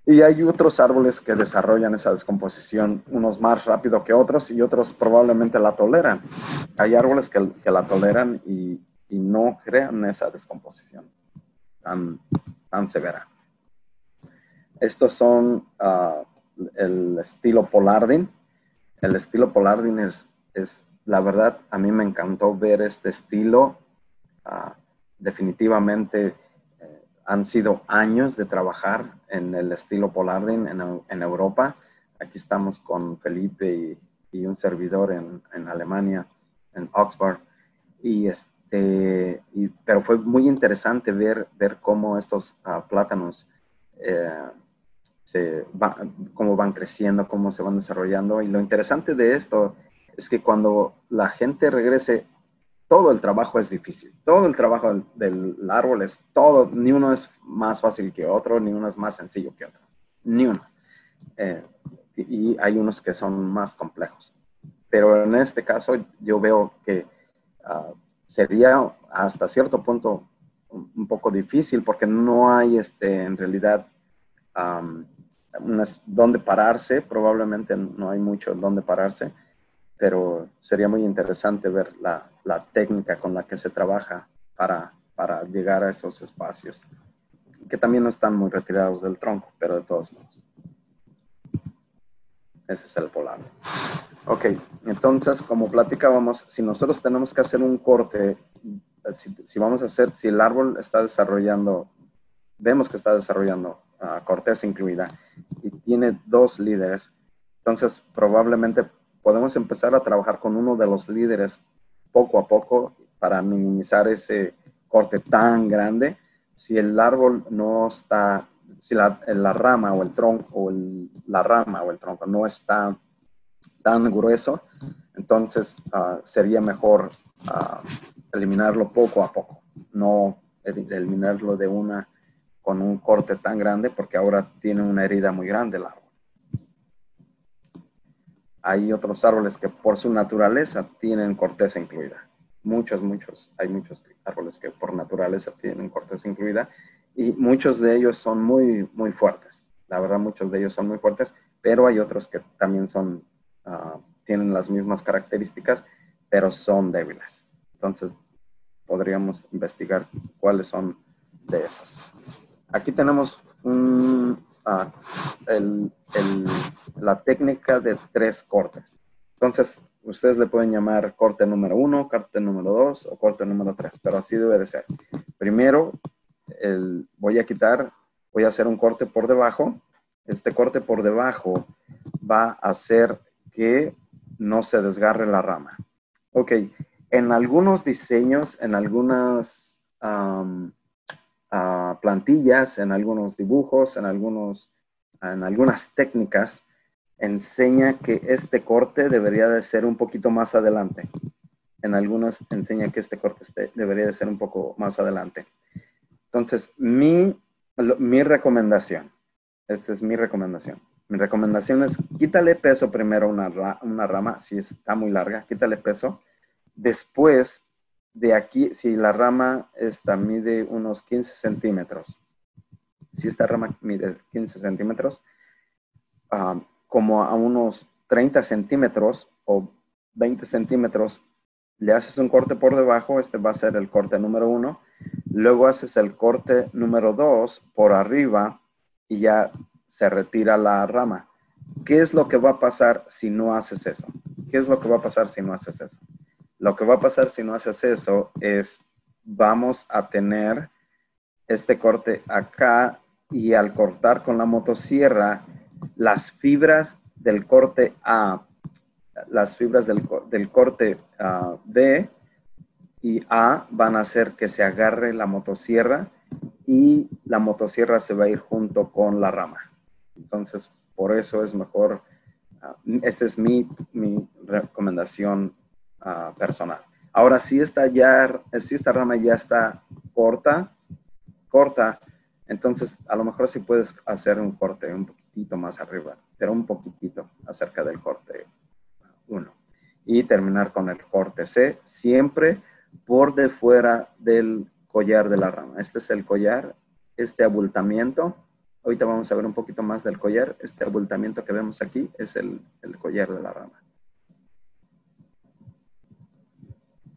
Y hay otros árboles que desarrollan esa descomposición, unos más rápido que otros y otros probablemente la toleran. Hay árboles que la toleran y no crean esa descomposición tan severa. Estos son el estilo Polarding. El estilo Polarding es, la verdad, a mí me encantó ver este estilo. Definitivamente han sido años de trabajar en el estilo Polarding en Europa. Aquí estamos con Felipe y un servidor en Alemania, en Oxford. Pero fue muy interesante ver cómo estos plátanos cómo van creciendo, cómo se van desarrollando. Y lo interesante de esto es que cuando la gente regrese, todo el trabajo es difícil. Todo el trabajo del árbol es todo, ni uno es más fácil que otro, ni uno es más sencillo que otro. Ni uno. Y hay unos que son más complejos. Pero en este caso yo veo que sería hasta cierto punto un poco difícil porque no hay en realidad dónde pararse, probablemente no hay mucho dónde pararse, pero sería muy interesante ver la técnica con la que se trabaja para llegar a esos espacios, que también no están muy retirados del tronco, pero de todos modos. Ese es el polar. Ok, entonces, como platicábamos, si nosotros tenemos que hacer un corte, si el árbol está desarrollando, vemos que está desarrollando corteza incluida y tiene dos líderes, entonces probablemente podemos empezar a trabajar con uno de los líderes poco a poco para minimizar ese corte tan grande. Si el árbol no está, si la rama o el tronco, la rama o el tronco no está tan grueso, entonces sería mejor eliminarlo poco a poco, no eliminarlo de una con un corte tan grande, porque ahora tiene una herida muy grande el árbol. Hay otros árboles que por su naturaleza tienen corteza incluida. Hay muchos árboles que por naturaleza tienen corteza incluida y muchos de ellos son muy, muy fuertes. La verdad, muchos de ellos son muy fuertes, pero hay otros que también tienen las mismas características, pero son débiles. Entonces, podríamos investigar cuáles son de esos. Aquí tenemos la técnica de 3 cortes. Entonces, ustedes le pueden llamar corte número 1, corte número 2 o corte número 3, pero así debe de ser. Primero, voy a hacer un corte por debajo. Este corte por debajo va a hacer que no se desgarre la rama. Ok, en algunos diseños, en algunas plantillas, en algunos dibujos, en algunas técnicas, enseña que este corte debería de ser un poquito más adelante. En algunos enseña que este corte debería de ser un poco más adelante. Entonces, mi recomendación, esta es mi recomendación. Mi recomendación es quítale peso primero a una rama, si está muy larga, quítale peso. Después, de aquí, si la rama mide unos 15 centímetros, si esta rama mide 15 centímetros, como a unos 30 centímetros o 20 centímetros, le haces un corte por debajo. Este va a ser el corte número 1. Luego haces el corte número 2 por arriba y ya se retira la rama. ¿Qué es lo que va a pasar si no haces eso? ¿Qué es lo que va a pasar si no haces eso? Lo que va a pasar si no haces eso es, vamos a tener este corte acá y al cortar con la motosierra, las fibras del corte A, las fibras del corte B y A van a hacer que se agarre la motosierra y la motosierra se va a ir junto con la rama. Entonces, por eso es mejor, esta es mi recomendación personal. Ahora, si esta rama ya está corta, entonces a lo mejor sí puedes hacer un corte un poquitito más arriba, pero un poquitito acerca del corte 1. Y terminar con el corte C, siempre por de fuera del collar de la rama. Este es el collar, este abultamiento. Ahorita vamos a ver un poquito más del collar. Este abultamiento que vemos aquí es el collar de la rama.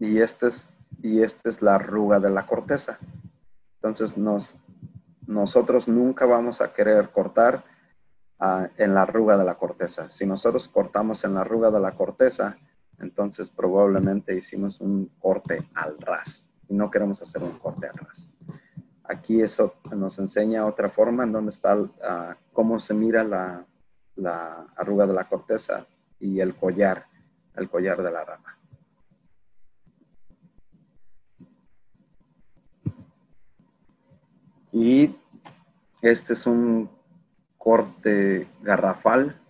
Y esta es la arruga de la corteza. Entonces nosotros nunca vamos a querer cortar en la arruga de la corteza. Si nosotros cortamos en la arruga de la corteza, entonces probablemente hicimos un corte al ras. Y no queremos hacer un corte al ras. Aquí eso nos enseña otra forma en donde está cómo se mira la arruga de la corteza y el collar de la rama. Y este es un corte garrafal.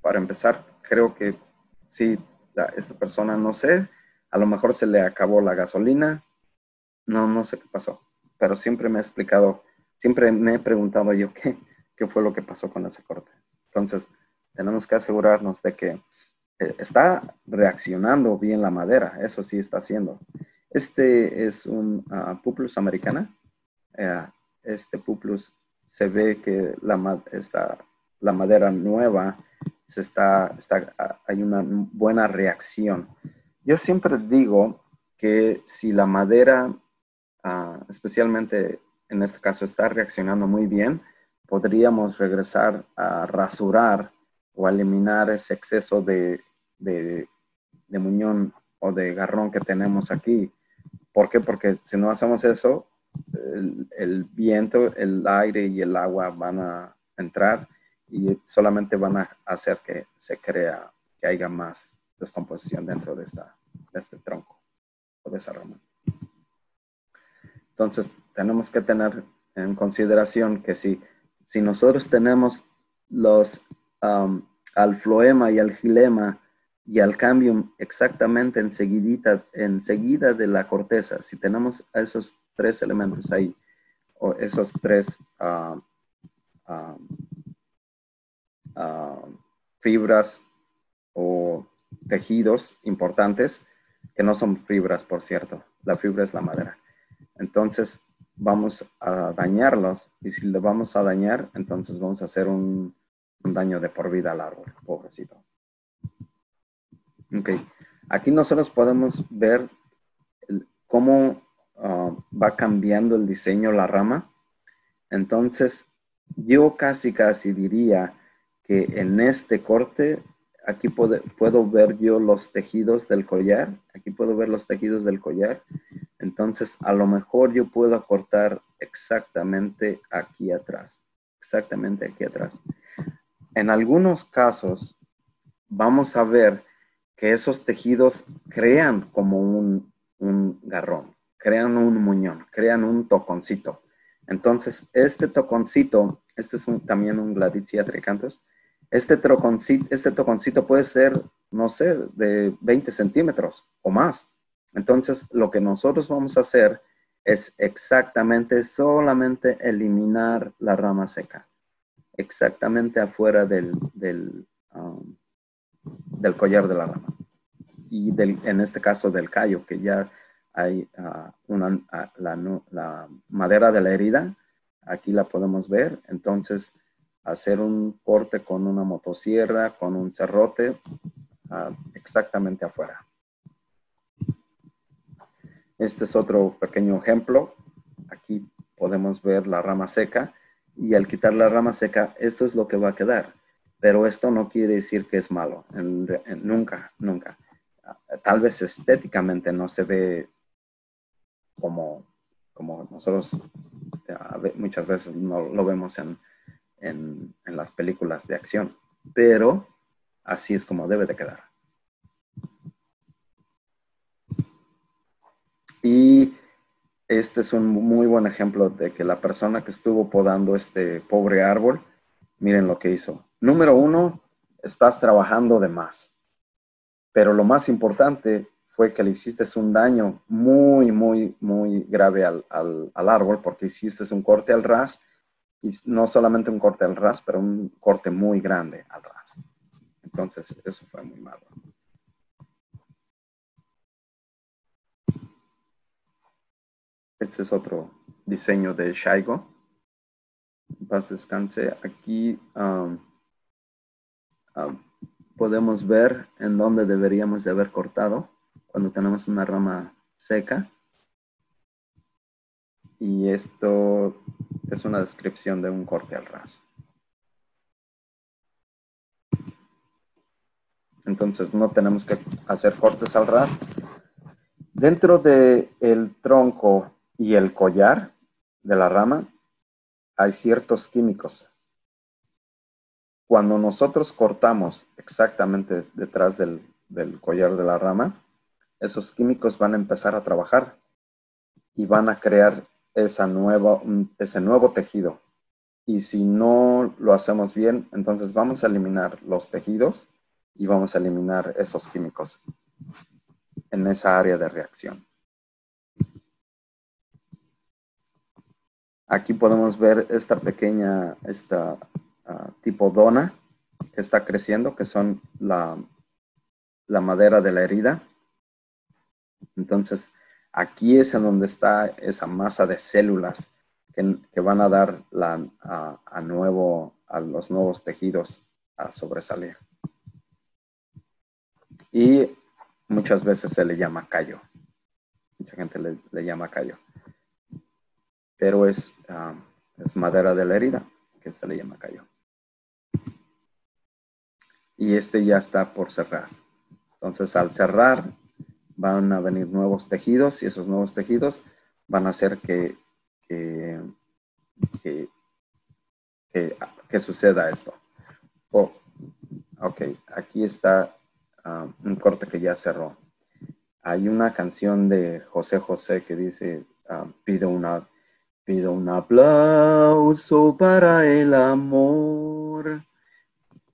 Para empezar, creo que sí, esta persona, no sé, a lo mejor se le acabó la gasolina, no sé qué pasó, pero siempre me he preguntado yo qué fue lo que pasó con ese corte. Entonces, tenemos que asegurarnos de que está reaccionando bien la madera, eso sí está haciendo. Este es un Puplus americana. Este Puplus se ve que la madera nueva hay una buena reacción. Yo siempre digo que si la madera, especialmente en este caso, está reaccionando muy bien, podríamos regresar a rasurar o a eliminar ese exceso de muñón o de garrón que tenemos aquí. ¿Por qué? Porque si no hacemos eso, el viento, el aire y el agua van a entrar y solamente van a hacer que se crea, que haya más descomposición dentro de este tronco o de esa rama. Entonces, tenemos que tener en consideración que si nosotros tenemos al floema y al xilema y al cambium exactamente enseguida de la corteza, si tenemos esos tres elementos ahí, o esos tres fibras o tejidos importantes, que no son fibras, por cierto, la fibra es la madera. Entonces vamos a dañarlos, y si le vamos a dañar, entonces vamos a hacer un daño de por vida al árbol, pobrecito. Ok, aquí nosotros podemos ver cómo va cambiando el diseño la rama. Entonces, yo casi diría que en este corte, aquí puedo ver yo los tejidos del collar. Aquí puedo ver los tejidos del collar. Entonces, a lo mejor yo puedo cortar exactamente aquí atrás. Exactamente aquí atrás. En algunos casos, vamos a ver que esos tejidos crean como un garrón, crean un muñón, crean un toconcito. Entonces, este toconcito, este es también un Gladitsia tricanthus, este toconcito puede ser, no sé, de 20 centímetros o más. Entonces, lo que nosotros vamos a hacer es solamente eliminar la rama seca, exactamente afuera del collar de la rama. Y en este caso del callo, que ya hay la madera de la herida, aquí la podemos ver. Entonces, hacer un corte con una motosierra, con un serrote, exactamente afuera. Este es otro pequeño ejemplo. Aquí podemos ver la rama seca, y al quitar la rama seca, esto es lo que va a quedar. Pero esto no quiere decir que es malo. Nunca, nunca. Tal vez estéticamente no se ve como nosotros muchas veces no lo vemos en las películas de acción, pero así es como debe de quedar. Y este es un muy buen ejemplo de que la persona que estuvo podando este pobre árbol, miren lo que hizo. Número 1, estás trabajando de más. Pero lo más importante fue que le hiciste un daño muy, muy, muy grave al árbol, porque hiciste un corte al ras, y no solamente un corte al ras, pero un corte muy grande al ras. Entonces, eso fue muy malo. Este es otro diseño de Shaigo. Paz descanse. Aquí podemos ver en dónde deberíamos de haber cortado cuando tenemos una rama seca. Y esto es una descripción de un corte al ras. Entonces no tenemos que hacer cortes al ras. Dentro del tronco y el collar de la rama hay ciertos químicos. Cuando nosotros cortamos exactamente detrás del collar de la rama, esos químicos van a empezar a trabajar y van a crear ese nuevo tejido. Y si no lo hacemos bien, entonces vamos a eliminar los tejidos y vamos a eliminar esos químicos en esa área de reacción. Aquí podemos ver esta pequeña, tipo dona que está creciendo, que son la madera de la herida. Entonces, aquí es en donde está esa masa de células que van a dar a los nuevos tejidos a sobresalir. Y muchas veces se le llama callo. Mucha gente le llama callo. Pero es madera de la herida, que se le llama callo. Y este ya está por cerrar. Entonces, al cerrar, van a venir nuevos tejidos, y esos nuevos tejidos van a hacer que suceda esto. Ok, aquí está un corte que ya cerró. Hay una canción de José José que dice, pido un aplauso para el amor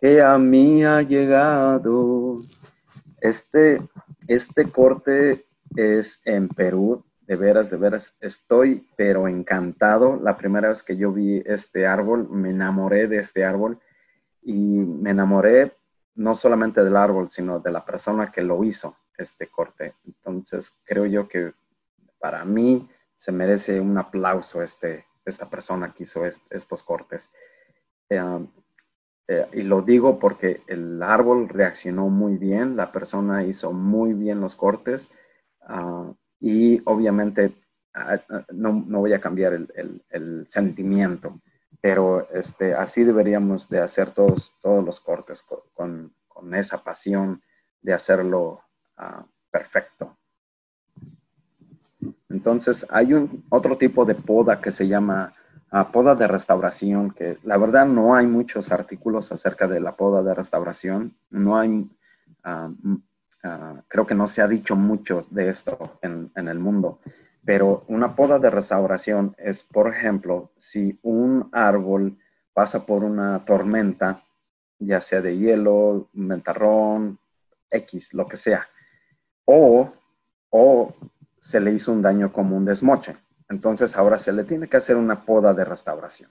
que a mí ha llegado. Este corte es en Perú, de veras, estoy pero encantado. La primera vez que yo vi este árbol, me enamoré de este árbol y me enamoré no solamente del árbol, sino de la persona que lo hizo, este corte. Entonces, creo yo que para mí se merece un aplauso esta persona que hizo estos cortes. Y lo digo porque el árbol reaccionó muy bien, la persona hizo muy bien los cortes y obviamente no voy a cambiar el sentimiento, pero así deberíamos de hacer todos los cortes con esa pasión de hacerlo perfecto. Entonces hay otro tipo de poda que se llama poda de restauración, que la verdad no hay muchos artículos acerca de la poda de restauración. No hay, creo que no se ha dicho mucho de esto en el mundo, pero una poda de restauración es, por ejemplo, si un árbol pasa por una tormenta, ya sea de hielo, ventarrón, X, lo que sea, o se le hizo un daño como un desmoche. Entonces ahora se le tiene que hacer una poda de restauración.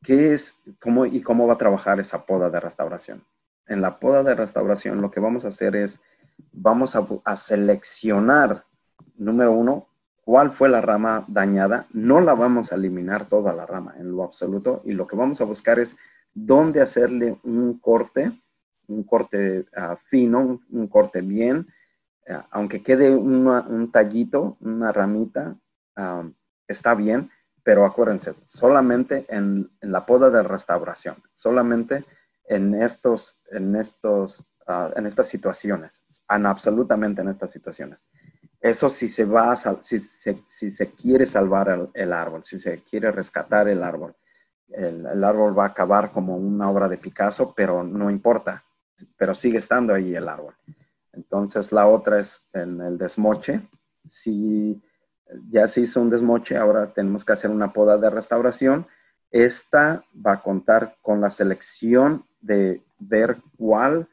¿Qué es y cómo va a trabajar esa poda de restauración? En la poda de restauración lo que vamos a hacer es, vamos a seleccionar, número uno, cuál fue la rama dañada. No la vamos a eliminar toda la rama en lo absoluto y lo que vamos a buscar es dónde hacerle un corte fino, un corte bien, aunque quede un tallito, una ramita, está bien, pero acuérdense, solamente en la poda de restauración, solamente en estas situaciones, absolutamente en estas situaciones. Eso si se quiere salvar el árbol, si se quiere rescatar el árbol. El árbol va a acabar como una obra de Picasso, pero no importa, pero sigue estando ahí el árbol. Entonces la otra es en el desmoche. Si ya se hizo un desmoche, ahora tenemos que hacer una poda de restauración. Esta va a contar con la selección de ver cuál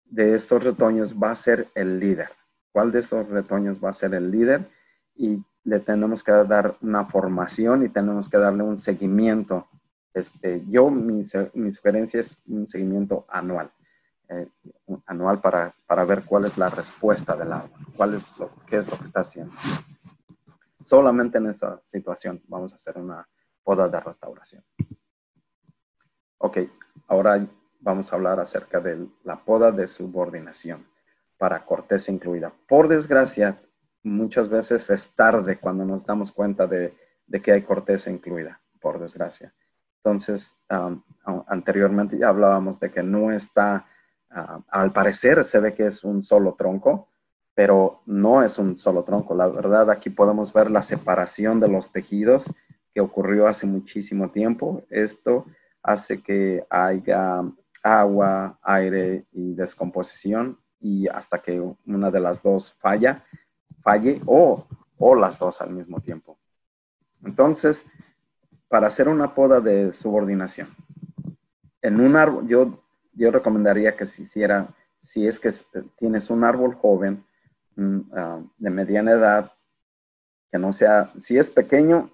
de estos retoños va a ser el líder. ¿Cuál de estos retoños va a ser el líder? Y le tenemos que dar una formación y tenemos que darle un seguimiento. Mi sugerencia es un seguimiento anual. Anual para ver cuál es la respuesta del árbol, qué es lo que está haciendo. Solamente en esa situación vamos a hacer una poda de restauración. Ok, ahora vamos a hablar acerca de la poda de subordinación para corteza incluida. Por desgracia, muchas veces es tarde cuando nos damos cuenta de que hay corteza incluida, por desgracia. Entonces, anteriormente ya hablábamos de que no está, al parecer se ve que es un solo tronco, pero no es un solo tronco. La verdad, aquí podemos ver la separación de los tejidos que ocurrió hace muchísimo tiempo. Esto hace que haya agua, aire y descomposición y hasta que una de las dos falle o las dos al mismo tiempo. Entonces, para hacer una poda de subordinación, en un árbol, yo recomendaría que se hiciera, si es que tienes un árbol joven de mediana edad, que no sea, si es pequeño,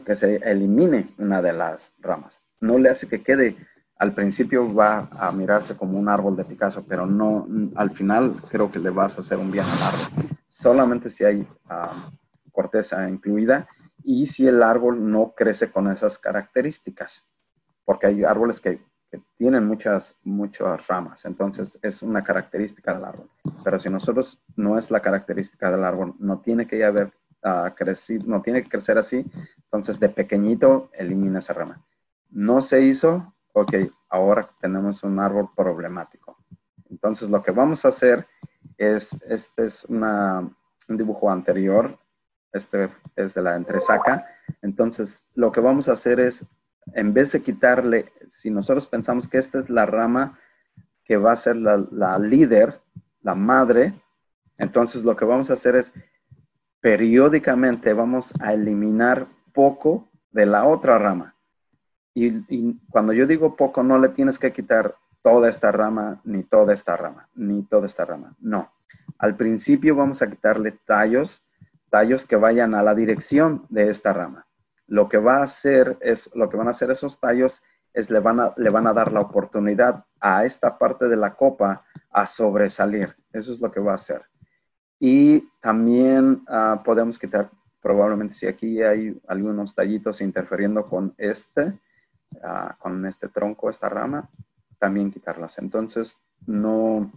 que se elimine una de las ramas. No le hace que quede, al principio va a mirarse como un árbol de Picasso, pero no, al final creo que le vas a hacer un bien al árbol. Solamente si hay corteza incluida y si el árbol no crece con esas características, porque hay árboles que tienen muchas ramas, entonces es una característica del árbol. Pero si nosotros no es la característica del árbol, no tiene que haber crecido, no tiene que crecer así, entonces de pequeñito elimina esa rama. No se hizo, ok, ahora tenemos un árbol problemático. Entonces lo que vamos a hacer es, este es un dibujo anterior, este es de la entresaca, entonces lo que vamos a hacer es, en vez de quitarle, si nosotros pensamos que esta es la rama que va a ser la líder, la madre. Entonces lo que vamos a hacer es periódicamente vamos a eliminar poco de la otra rama. Y cuando yo digo poco, no le tienes que quitar toda esta rama, ni toda esta rama, ni toda esta rama. No. Al principio vamos a quitarle tallos que vayan a la dirección de esta rama. Lo que van a hacer esos tallos es le van a dar la oportunidad a esta parte de la copa a sobresalir. Eso es lo que va a hacer. Y también podemos quitar, probablemente si aquí hay algunos tallitos interfiriendo con este tronco, esta rama, también quitarlas. Entonces, no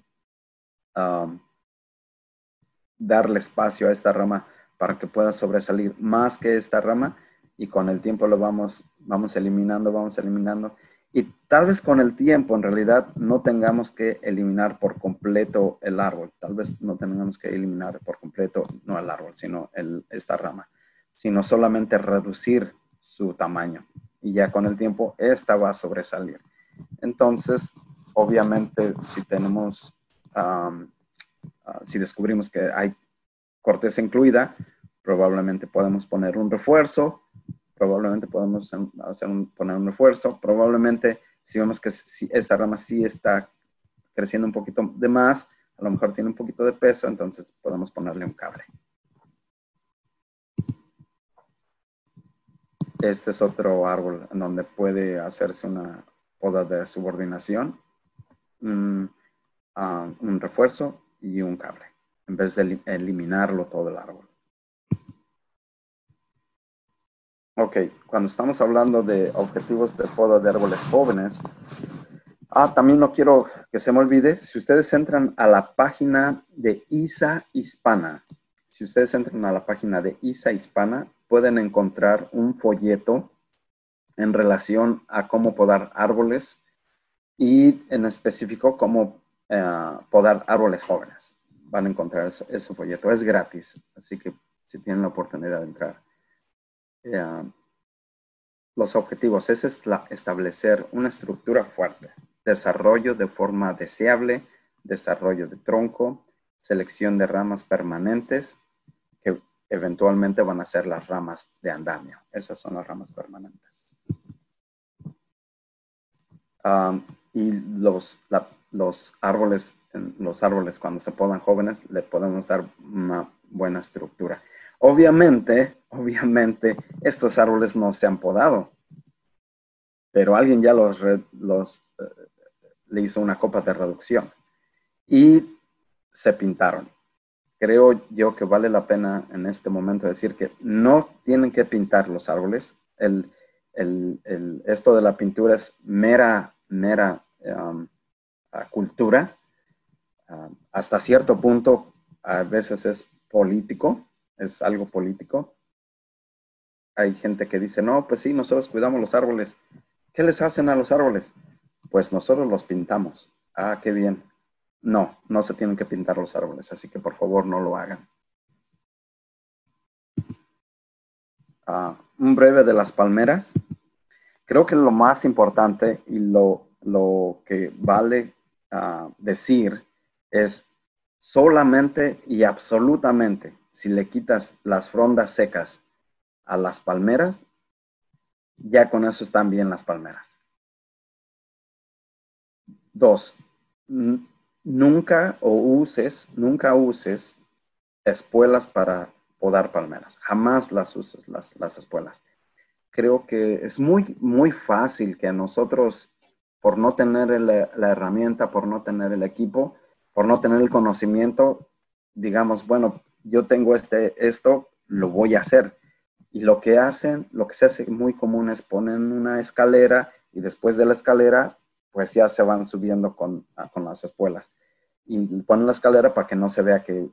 darle espacio a esta rama para que pueda sobresalir más que esta rama, y con el tiempo lo vamos eliminando. Y tal vez con el tiempo, en realidad, no tengamos que eliminar por completo el árbol. Tal vez no tengamos que eliminar por completo, no el árbol, sino esta rama, sino solamente reducir su tamaño. Y ya con el tiempo, esta va a sobresalir. Entonces, obviamente, si descubrimos que hay corteza incluida, probablemente podemos poner un refuerzo. Probablemente si vemos que si esta rama sí está creciendo un poquito de más, a lo mejor tiene un poquito de peso, entonces podemos ponerle un cable. Este es otro árbol en donde puede hacerse una poda de subordinación, un refuerzo y un cable, en vez de eliminarlo todo el árbol. Ok, cuando estamos hablando de objetivos de poda de árboles jóvenes, también no quiero que se me olvide, si ustedes entran a la página de ISA Hispana, pueden encontrar un folleto en relación a cómo podar árboles y en específico cómo podar árboles jóvenes. Van a encontrar ese folleto, es gratis, así que si tienen la oportunidad de entrar. Los objetivos es establecer una estructura fuerte, desarrollo de forma deseable, desarrollo de tronco, selección de ramas permanentes, que eventualmente van a ser las ramas de andamio. Esas son las ramas permanentes. Y los árboles cuando se podan jóvenes, le podemos dar una buena estructura. Obviamente, estos árboles no se han podado, pero alguien ya le hizo una copa de reducción y se pintaron. Creo yo que vale la pena en este momento decir que no tienen que pintar los árboles. Esto de la pintura es mera cultura. Hasta cierto punto, a veces es político, es algo político. Hay gente que dice, no, pues sí, nosotros cuidamos los árboles. ¿Qué les hacen a los árboles? Pues nosotros los pintamos. Qué bien. No se tienen que pintar los árboles, así que por favor no lo hagan. Un breve de las palmeras. Creo que lo más importante y lo que vale decir es solamente y absolutamente si le quitas las frondas secas a las palmeras, ya con eso están bien las palmeras. 2, nunca uses espuelas para podar palmeras. Jamás las uses las espuelas. Creo que es muy fácil que nosotros, por no tener la herramienta, por no tener el equipo, por no tener el conocimiento, digamos, bueno, yo tengo esto, lo voy a hacer. Y lo que se hace muy común es poner una escalera y después de la escalera, pues ya se van subiendo con las espuelas. Y ponen la escalera para que no se vea que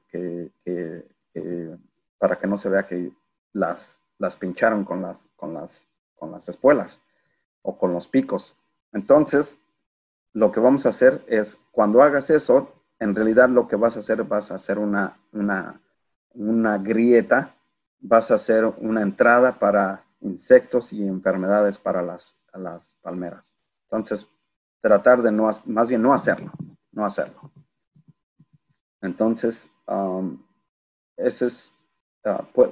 las pincharon con las espuelas o con los picos. Entonces, lo que vamos a hacer es, cuando hagas eso, en realidad lo que vas a hacer una grieta, vas a hacer una entrada para insectos y enfermedades para las palmeras. Entonces, tratar de más bien no hacerlo. no hacerlo. Entonces, ese es,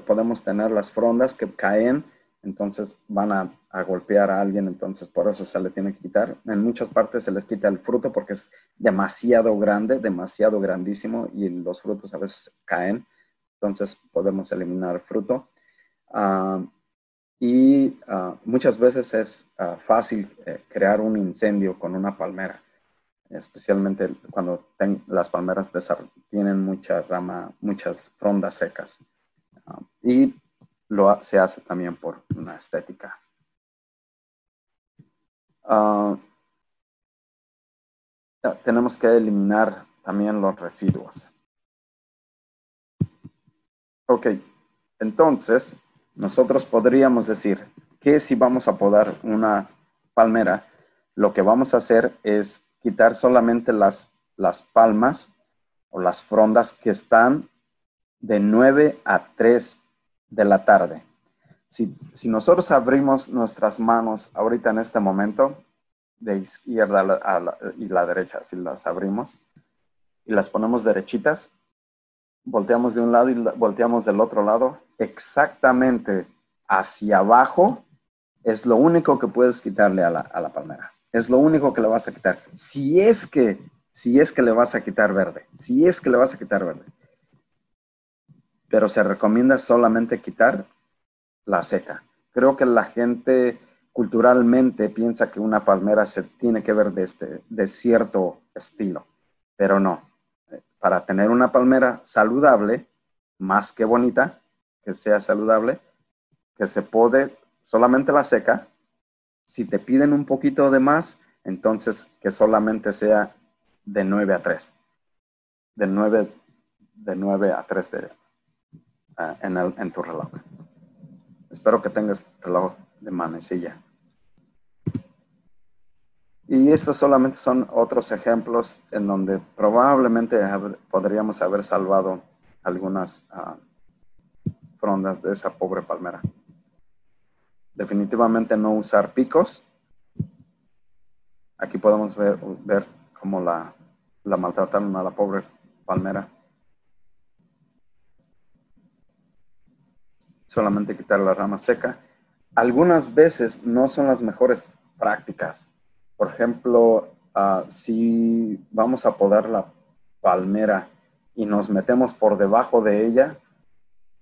podemos tener las frondas que caen, entonces van a golpear a alguien, entonces por eso se le tiene que quitar. En muchas partes se les quita el fruto porque es demasiado grande, demasiado grandísimo, y los frutos a veces caen, entonces podemos eliminar el fruto. Muchas veces es fácil crear un incendio con una palmera, especialmente cuando las palmeras tienen muchas frondas secas. Y se hace también por una estética. Tenemos que eliminar también los residuos. Ok, entonces nosotros podríamos decir que si vamos a podar una palmera, lo que vamos a hacer es quitar solamente las palmas o las frondas que están de 9 a 3 de la tarde. Si nosotros abrimos nuestras manos ahorita en este momento, de izquierda y la derecha, si las abrimos y las ponemos derechitas, volteamos de un lado y volteamos del otro lado, exactamente hacia abajo, es lo único que puedes quitarle a la palmera. Es lo único que le vas a quitar. Si es que le vas a quitar verde. Si es que le vas a quitar verde. Pero se recomienda solamente quitar la seca. Creo que la gente culturalmente piensa que una palmera se tiene que ver de cierto estilo, pero no. Para tener una palmera saludable, más que bonita, que sea saludable, que se pode solamente la seca. Si te piden un poquito de más, entonces que solamente sea de 9 a 3. De 9 a 3 en tu reloj. Espero que tengas reloj de manecilla. Y estos solamente son otros ejemplos en donde probablemente podríamos haber salvado algunas frondas de esa pobre palmera. Definitivamente no usar picos. Aquí podemos ver cómo la maltrataron a la pobre palmera. Solamente quitar la rama seca. Algunas veces no son las mejores prácticas. Por ejemplo, si vamos a podar la palmera y nos metemos por debajo de ella,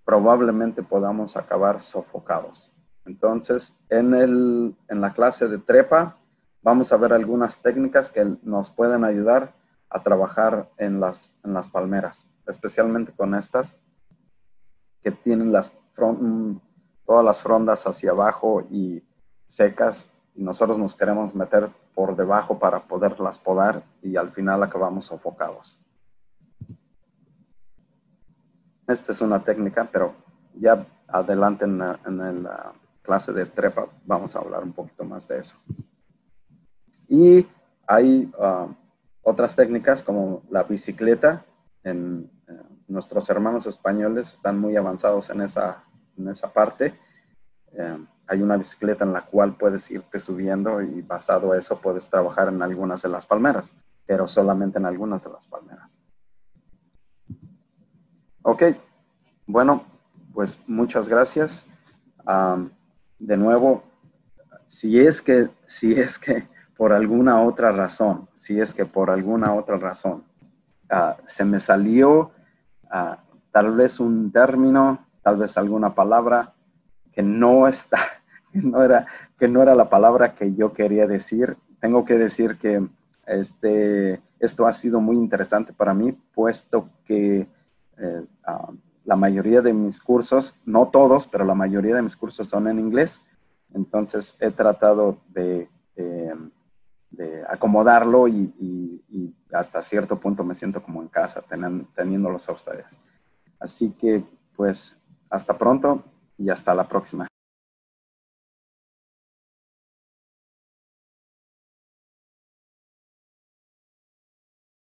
probablemente podamos acabar sofocados. Entonces, en la clase de trepa, vamos a ver algunas técnicas que nos pueden ayudar a trabajar en las palmeras, especialmente con estas que tienen todas las frondas hacia abajo y secas, y nosotros nos queremos meter por debajo para poderlas podar y al final acabamos sofocados. Esta es una técnica, pero ya adelante en la clase de trepa vamos a hablar un poquito más de eso. Y hay otras técnicas como la bicicleta. Nuestros hermanos españoles están muy avanzados en esa parte. Hay una bicicleta en la cual puedes irte subiendo y basado a eso puedes trabajar en algunas de las palmeras, pero solamente en algunas de las palmeras. Ok, bueno, pues muchas gracias. De nuevo, si es que por alguna otra razón, se me salió tal vez un término, tal vez alguna palabra que no era la palabra que yo quería decir. Tengo que decir que esto ha sido muy interesante para mí, puesto que la mayoría de mis cursos, no todos, pero la mayoría de mis cursos son en inglés. Entonces he tratado de acomodarlo y hasta cierto punto me siento como en casa teniéndolos a ustedes. Así que pues hasta pronto y hasta la próxima.